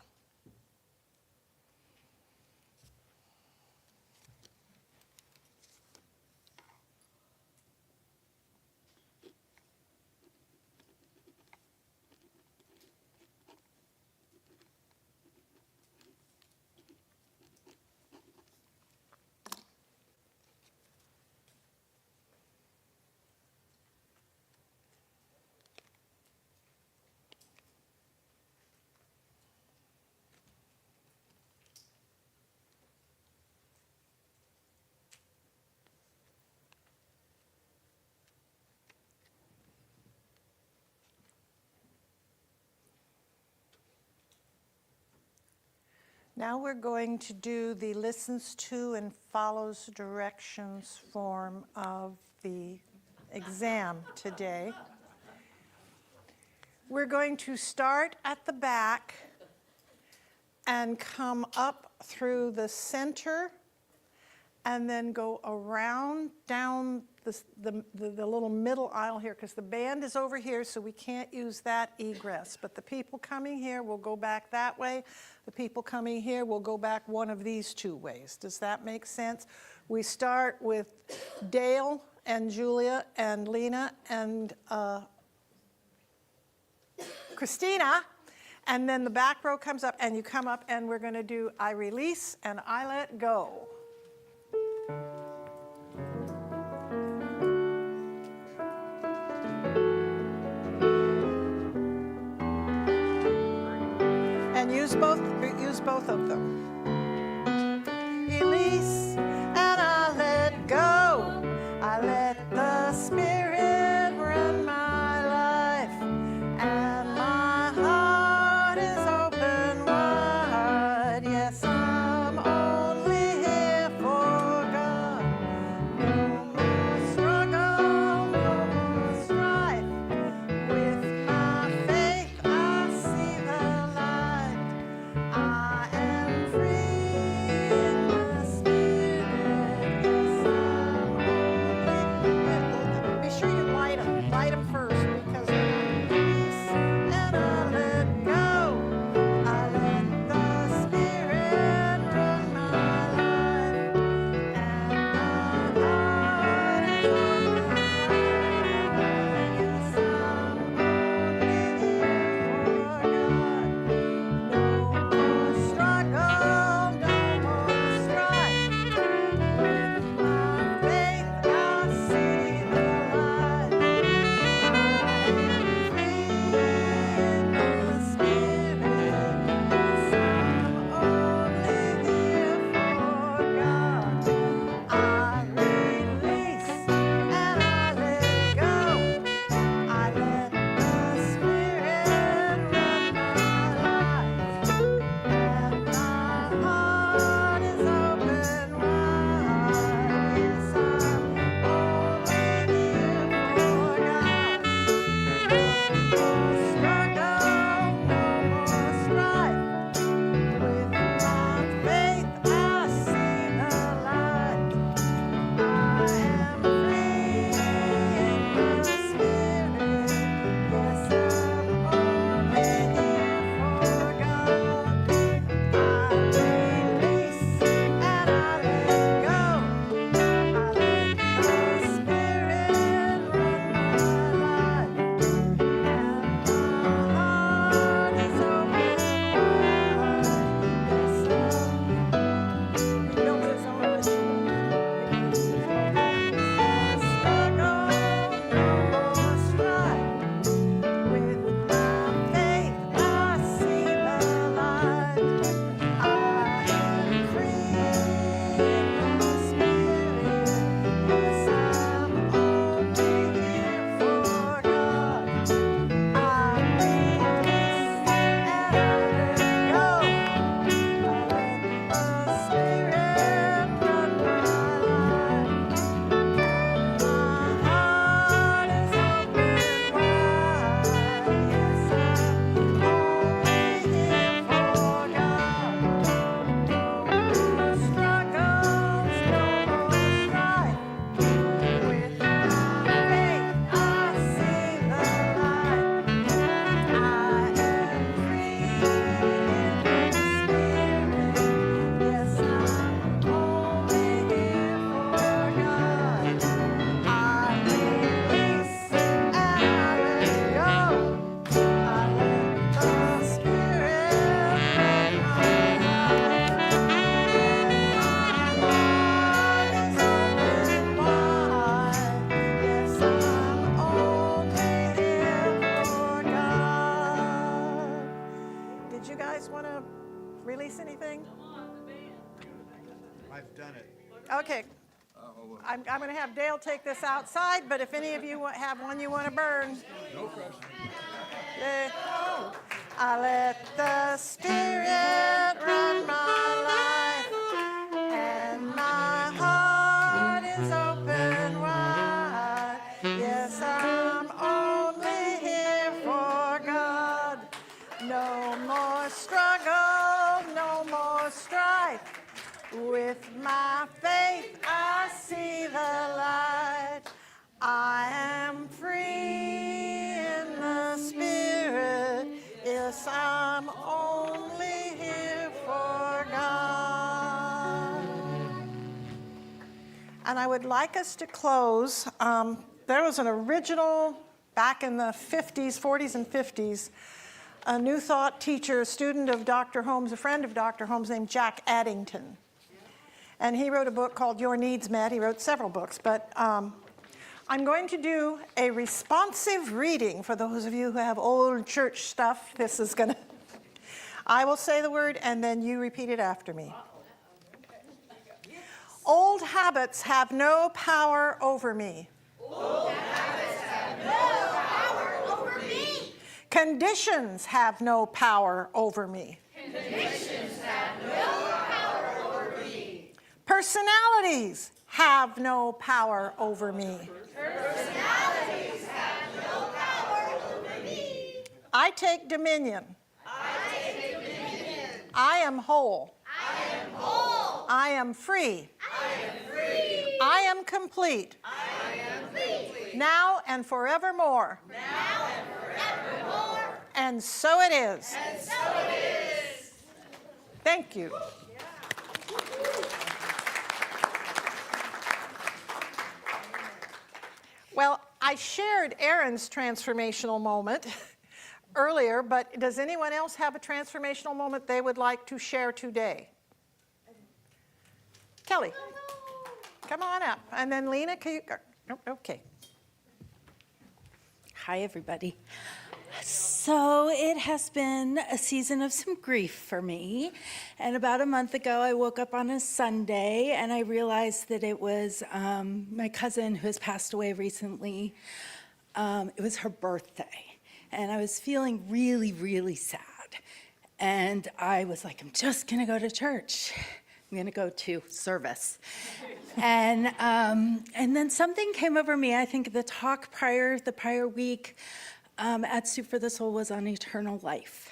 S5: Now we're going to do the listens to and follows directions form of the exam today. We're going to start at the back and come up through the center and then go around down the little middle aisle here, because the band is over here, so we can't use that egress. But the people coming here will go back that way. The people coming here will go back one of these two ways. Does that make sense? We start with Dale and Julia and Lena and Christina, and then the back row comes up, and you come up, and we're going to do I release and I let go. And use both of them. Release and I let go. I let the Spirit run my life, and my heart is open wide. Yes, I'm release anything?
S7: I've done it.
S5: Okay. I'm going to have Dale take this outside, but if any of you have one you want to burn. No pressure. I let the Spirit run my life, and my heart is open wide. Yes, I'm only here for God. No more struggle, no more strife. With my faith, I see the light. I am free in the Spirit. Yes, I'm only here for God. And I would like us to close. There was an original back in the 50s, 40s, and 50s. A New Thought teacher, a student of Dr. Holmes, a friend of Dr. Holmes named Jack Addington. And he wrote a book called Your Needs Met. He wrote several books, but I'm going to do a responsive reading for those of you who have old church stuff. This is gonna, I will say the word and then you repeat it after me. Old habits have no power over me.
S6: Old habits have no power over me.
S5: Conditions have no power over me.
S6: Conditions have no power over me.
S5: Personalities have no power over me.
S6: Personalities have no power over me.
S5: I take dominion.
S6: I take dominion.
S5: I am whole.
S6: I am whole.
S5: I am free.
S6: I am free.
S5: I am complete.
S6: I am complete.
S5: Now and forevermore.
S6: Now and forevermore.
S5: And so it is.
S6: And so it is.
S5: Thank you. Well, I shared Aaron's transformational moment earlier, but does anyone else have a transformational moment they would like to share today? Kelly, come on up. And then Lena, can you, okay.
S8: Hi, everybody. So it has been a season of some grief for me. And about a month ago, I woke up on a Sunday and I realized that it was my cousin who has passed away recently. It was her birthday. And I was feeling really, really sad. And I was like, I'm just going to go to church. I'm going to go to service. And then something came over me. I think the talk the prior week at Soup for the Soul was on eternal life.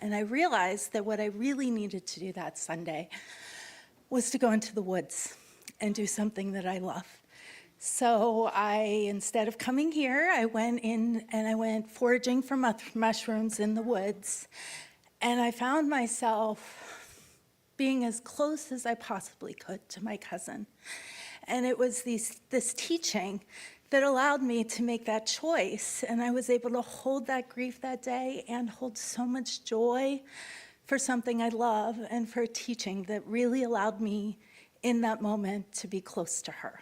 S8: And I realized that what I really needed to do that Sunday was to go into the woods and do something that I love. So instead of coming here, I went in and I went foraging for mushrooms in the woods. And I found myself being as close as I possibly could to my cousin. And it was this teaching that allowed me to make that choice. And I was able to hold that grief that day and hold so much joy for something I love and for a teaching that really allowed me in that moment to be close to her.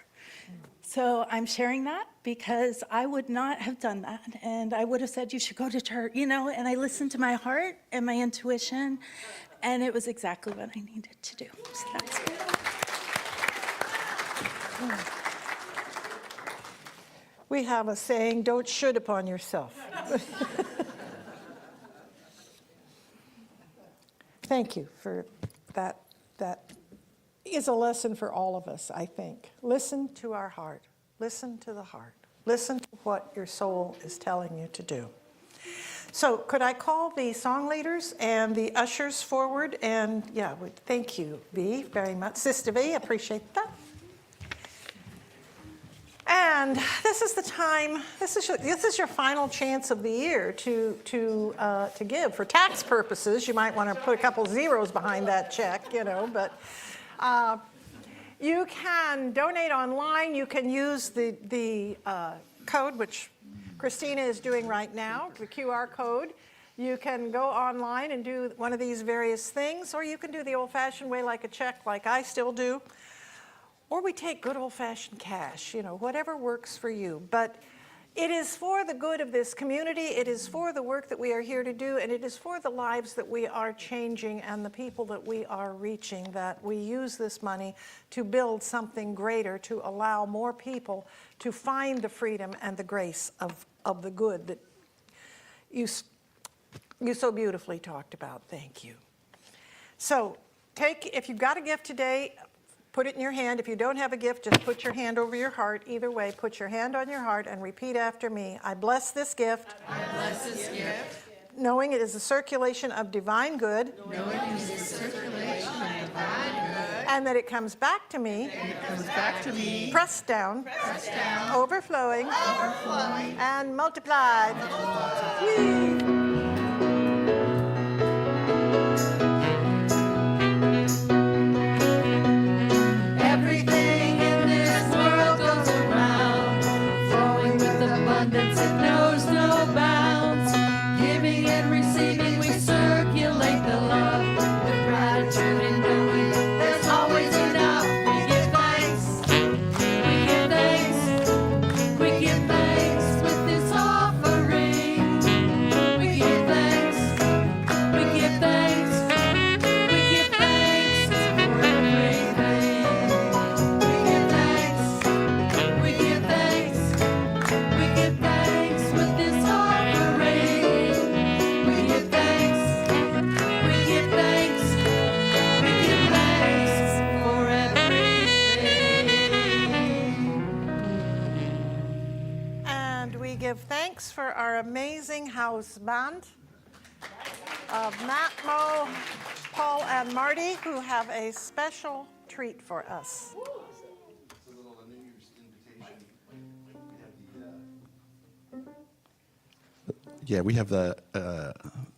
S8: So I'm sharing that because I would not have done that. And I would have said, you should go to church, and I listened to my heart and my intuition, and it was exactly what I needed to do. So that's it.
S5: We have a saying, don't should upon yourself. Thank you for that. That is a lesson for all of us, I think. Listen to our heart. Listen to the heart. Listen to what your soul is telling you to do. So could I call the song leaders and the ushers forward? And thank you, V, very much. Sister V, appreciate that. And this is the time, this is your final chance of the year to give. For tax purposes, you might want to put a couple zeros behind that check, but you can donate online. You can use the code, which Christina is doing right now, the QR code. You can go online and do one of these various things, or you can do the old-fashioned way, like a check, like I still do. Or we take good old-fashioned cash, whatever works for you. But It is for the good of this community, it is for the work that we are here to do, and it is for the lives that we are changing and the people that we are reaching that we use this money to build something greater, to allow more people to find the freedom and the grace of the good that you so beautifully talked about. Thank you. So if you've got a gift today, put it in your hand. If you don't have a gift, just put your hand over your heart. Either way, put your hand on your heart and repeat after me. I bless this gift.
S3: I bless this gift,
S5: Knowing it is a circulation of divine good.
S3: knowing it is a circulation of divine good,
S5: And that it comes back to me.
S3: it comes back to me,
S5: Pressed down. Overflowing. And multiplied. Whee!
S3: Everything in this world goes around, flowing with abundance, it knows no bounds. Giving and receiving, we circulate the love with gratitude and knowing there's always enough. We give thanks, we give thanks, we give thanks with this offering. We give thanks, we give thanks, we give thanks for everything. We give thanks, we give thanks, we give thanks with this offering. We give thanks, we give thanks, we give thanks for everything.
S5: And we give thanks for our amazing house band of Matt, Mo, Paul, and Marty, who have a special treat for us.
S9: Yeah, we have the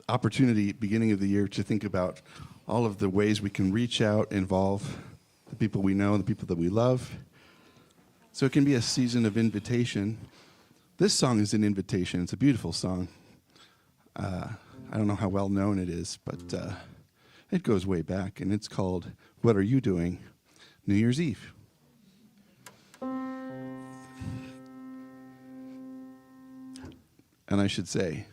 S9: opportunity beginning of the year to think about all of the ways we can reach out, involve the people we know and the people that we love. So it can be a season of invitation. This song is an invitation. It's a beautiful song. I don't know how well known it is, but it goes way back, and it's called "What Are You Doing?" New Year's Eve. And I should say,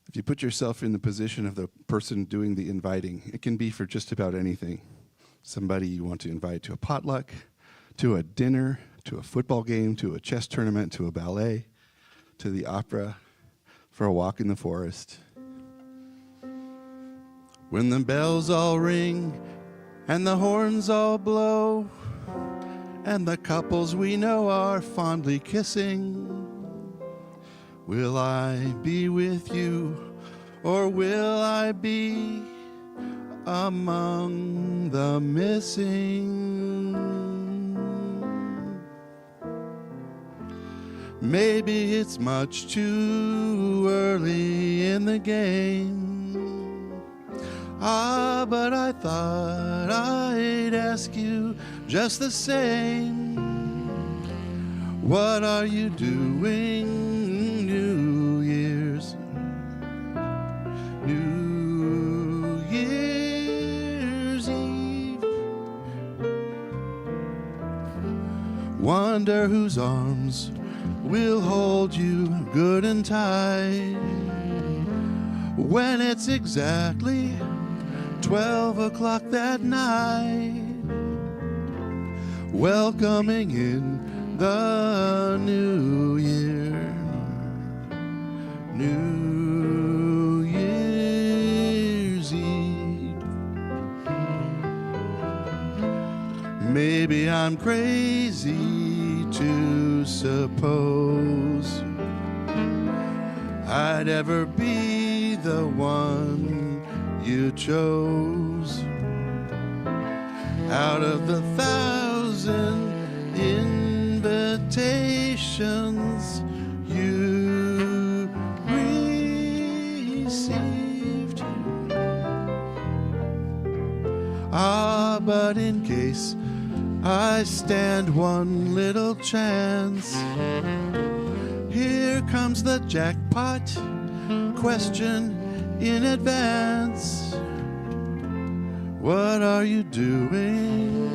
S9: if you put yourself in the position of the person doing the inviting, it can be for just about anything. Somebody you want to invite to a potluck, to a dinner, to a football game, to a chess tournament, to a ballet, to the opera, for a walk in the forest. When the bells all ring and the horns all blow and the couples we know are fondly kissing, will I be with you, or will I be among the missing? Maybe it's much too early in the game. But I thought I'd ask you just the same. What are you doing? New Year's Eve. Wonder whose arms will hold you good and tight when it's exactly 12 o'clock that night, welcoming in the new year. New Year's Eve. Maybe I'm crazy to suppose I'd ever be the one you chose out of the 1,000 invitations you received. But in case I stand one little chance, here comes the jackpot question in advance. What are you doing?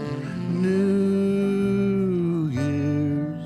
S9: New Year's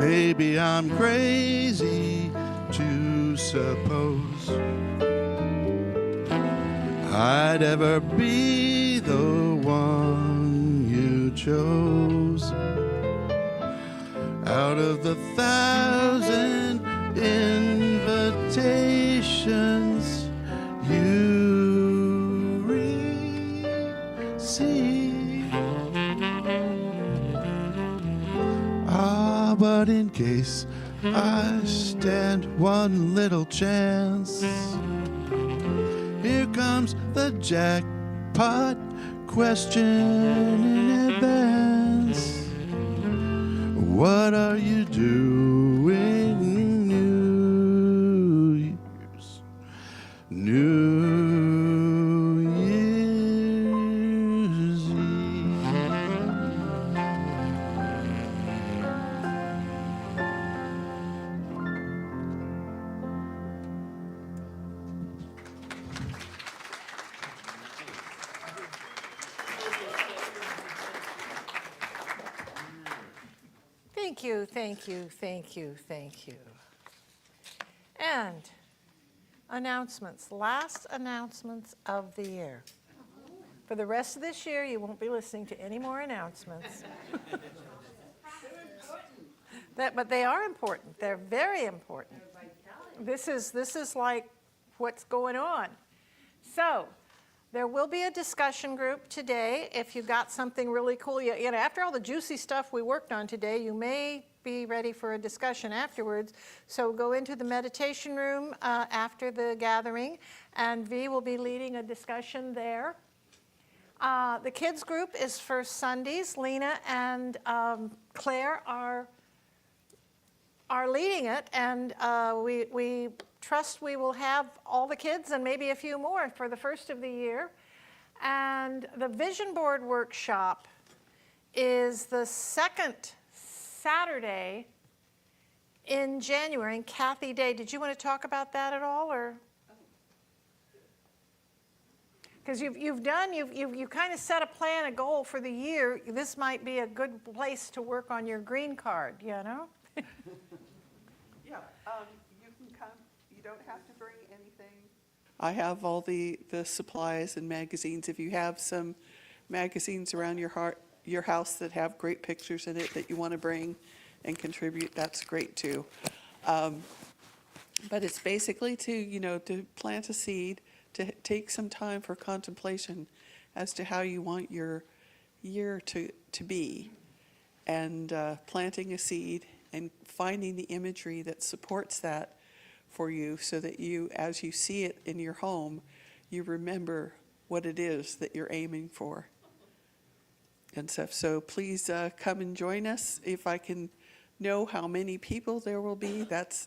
S9: Maybe I'm crazy to suppose I'd ever be the one you chose. Out of the 1,000 invitations you receive. Ah, but in case I stand one little chance, here comes the jackpot question in advance. What are you doing New Year's? New Year's Eve.
S5: Thank you, thank you, thank you, thank you. And announcements, last announcements of the year. For the rest of this year, you won't be listening to any more announcements. But they are important. They're very important. This is like what's going on. So there will be a discussion group today. If you got something really cool, you know, after all the juicy stuff we worked on today, you may be ready for a discussion afterwards. So go into the meditation room after the gathering, and V will be leading a discussion there. The kids group is for Sundays. Lena and Claire are leading it, and we trust we will have all the kids and maybe a few more for the first of the year. And the vision board workshop is the second Saturday in January. And Kathy Day, did you want to talk about that at all, or? Because you kind of set a plan, a goal for the year. This might be a good place to work on your green card, you know?
S10: Yeah, you can come. You don't have to bring anything.
S1: I have all the supplies and magazines. If you have some magazines around your house that have great pictures in it that you want to bring and contribute, that's great too. But it's basically to plant a seed, to take some time for contemplation as to how you want your year to be, and planting a seed and finding the imagery that supports that for you, so that you, as you see it in your home, you remember what it is that you're aiming for and stuff. So please come and join us. If I can know how many people there will be, that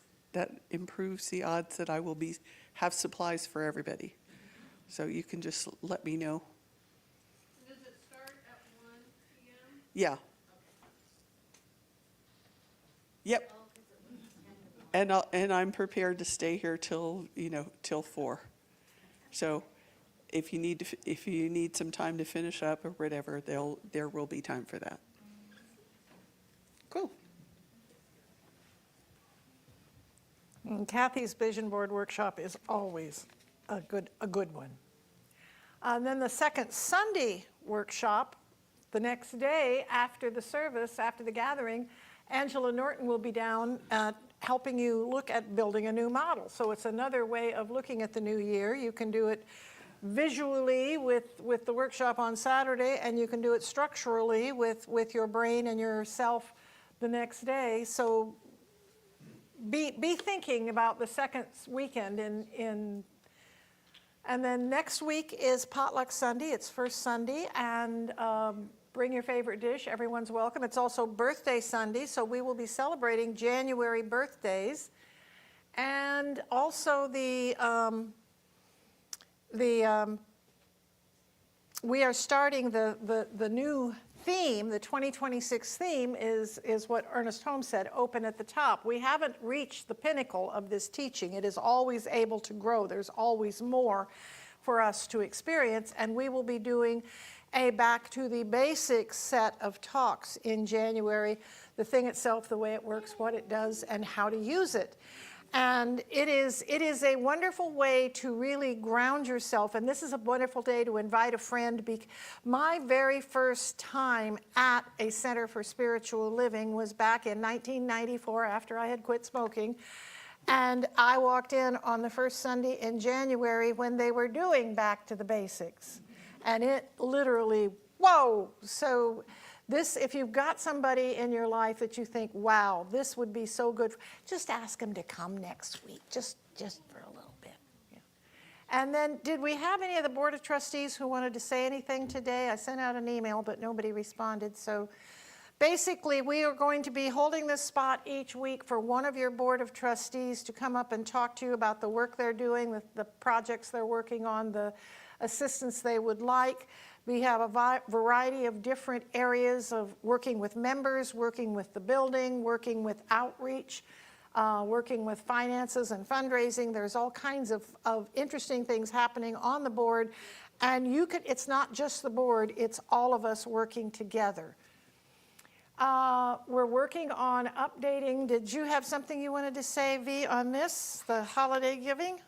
S1: improves the odds that I will have supplies for everybody. So you can just let me know.
S3: Does it start at 1 p.m.?
S1: Yeah. Yep. And I'm prepared to stay here till 4. So if you need some time to finish up or whatever, there will be time for that. Cool.
S5: And Kathy's vision board workshop is always a good one. And then the second Sunday workshop, the next day after the service, after the gathering, Angela Norton will be down helping you look at building a new model. So it's another way of looking at the new year. You can do it visually with the workshop on Saturday, and you can do it structurally with your brain and yourself the next day. So be thinking about the second weekend and then next week is Potluck Sunday. It's first Sunday, and bring your favorite dish. Everyone's welcome. It's also Birthday Sunday, so we will be celebrating January birthdays. And also we are starting the new theme. The 2026 theme is what Ernest Holmes said, open at the top. We haven't reached the pinnacle of this teaching. It is always able to grow. There's always more for us to experience, and we will be doing a back to the basics set of talks in January. the thing itself, the way it works, what it does, and how to use it. And it is a wonderful way to really ground yourself. And this is a wonderful day to invite a friend. My very first time at a Center for Spiritual Living was back in 1994 after I had quit smoking. And I walked in on the first Sunday in January when they were doing Back to the Basics. And it literally, whoa. So this, if you've got somebody in your life that you think, wow, this would be so good, just ask them to come next week, just for a little bit. Yeah. And then, did we have any of the Board of Trustees who wanted to say anything today? I sent out an email, but nobody responded. So basically, we are going to be holding this spot each week for one of your Board of Trustees to come up and talk to you about the work they're doing, the projects they're working on, the assistance they would like. We have a variety of different areas of working with members, working with the building, working with outreach, working with finances and fundraising. There's all kinds of interesting things happening on the board. And it's not just the board, it's all of us working together. We're working on updating. Did you have something you wanted to say, V, on this, the holiday giving?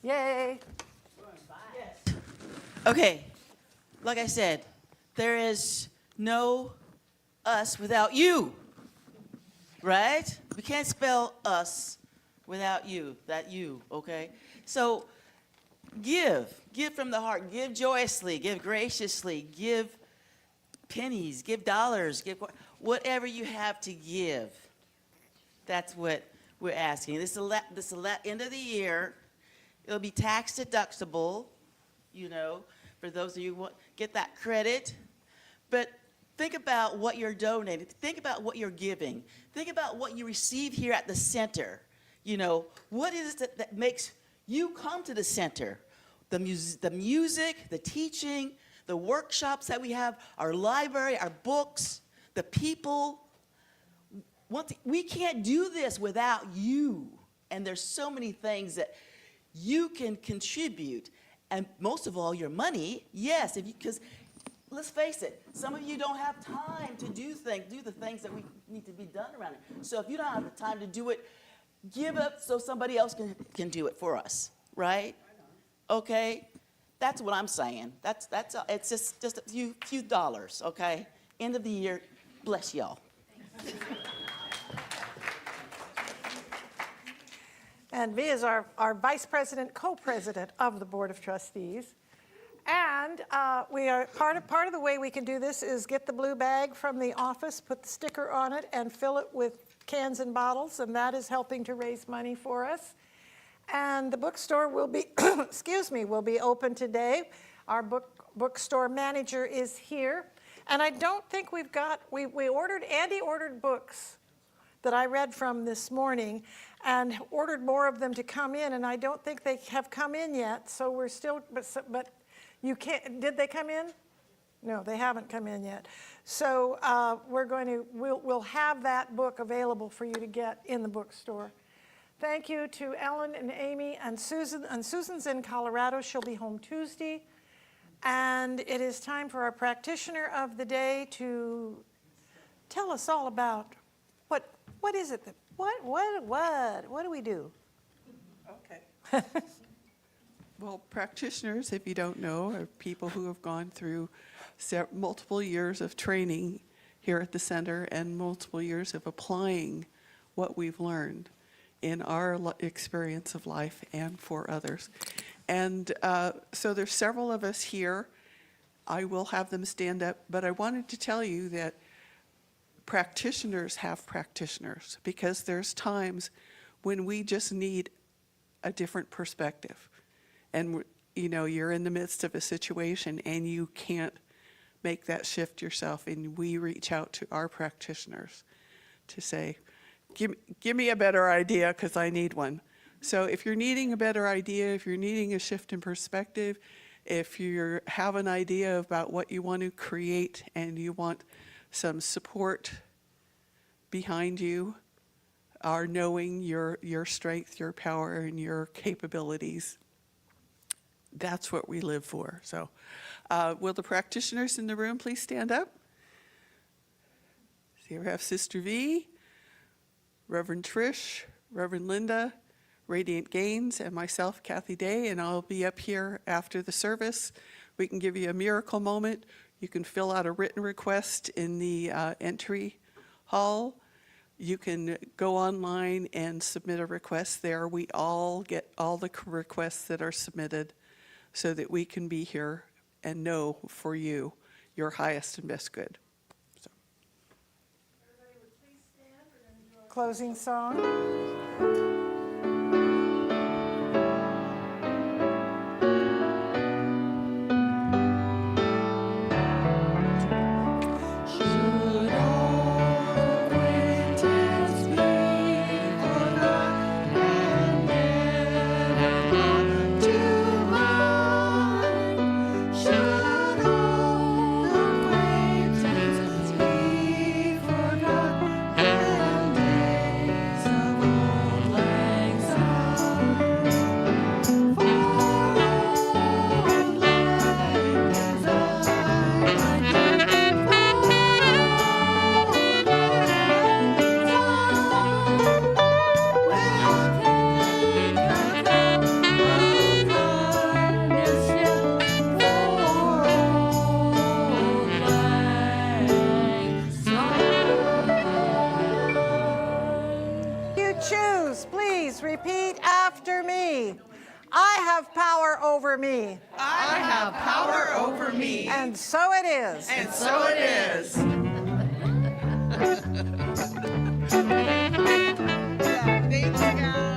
S5: Yay.
S4: Okay, like I said, there is no us without you, right? We can't spell us without you, that you, okay? So give from the heart, give joyously, give graciously, give pennies, give dollars, give whatever you have to give. That's what we're asking. This is the end of the year. It'll be tax deductible, you know, for those of you who get that credit. But think about what you're donating. Think about what you're giving. Think about what you receive here at the center. You know, what is it that makes you come to the center? The music, the teaching, the workshops that we have, our library, our books, the people. We can't do this without you. And there's so many things that you can contribute. And most of all, your money, yes, because let's face it, some of you don't have time to do the things that we need to be done around it. So if you don't have the time to do it, give up so somebody else can do it for us, right? Okay, that's what I'm saying. That's it's just a few dollars, okay? End of the year, bless y'all.
S5: And V is our vice president, co-president of the Board of Trustees. And we are part of the way we can do this is get the blue bag from the office, put the sticker on it, and fill it with cans and bottles, and that is helping to raise money for us. And the bookstore will be, will be open today. Our bookstore manager is here. And I don't think we've got, Andy ordered books that I read from this morning and ordered more of them to come in, and I don't think they have come in yet, so we're still, but you can't, did they come in? No, they haven't come in yet. So we'll have that book available for you to get in the bookstore. Thank you to Ellen and Amy and Susan. And Susan's in Colorado. She'll be home Tuesday. And it is time for our practitioner of the day to tell us all about what is it that, what do we do?
S1: Okay. Well, practitioners, if you don't know, are people who have gone through multiple years of training here at the center and multiple years of applying what we've learned in our experience of life and for others. And so there's several of us here. I will have them stand up, but I wanted to tell you that practitioners have practitioners, because there's times when we just need a different perspective. And you know, you're in the midst of a situation and you can't make that shift yourself, and we reach out to our practitioners to say, give me a better idea, because I need one. So if you're needing a better idea, if you're needing a shift in perspective, if you have an idea about what you want to create and you want some support behind you, are knowing your strength, your power, and your capabilities, that's what we live for. So will the practitioners in the room please stand up? Here we have Sister V, Reverend Trish, Reverend Linda, Radiant Gaines, and myself, Kathy Day, and I'll be up here after the service. We can give you a miracle moment. You can fill out a written request in the entry hall. You can go online and submit a request there. We all get all the requests that are submitted so that we can be here and know for you your highest and best good. So.
S5: Closing song.
S3: Should all acquaintance be forgot and never brought to mind? Should all acquaintance be forgot and days of old lang syne? For old lang
S5: You choose, please repeat after me. I have power over me,
S10: I have power over me,
S5: and so it is.
S10: and so it is. Yeah, thank you, guys.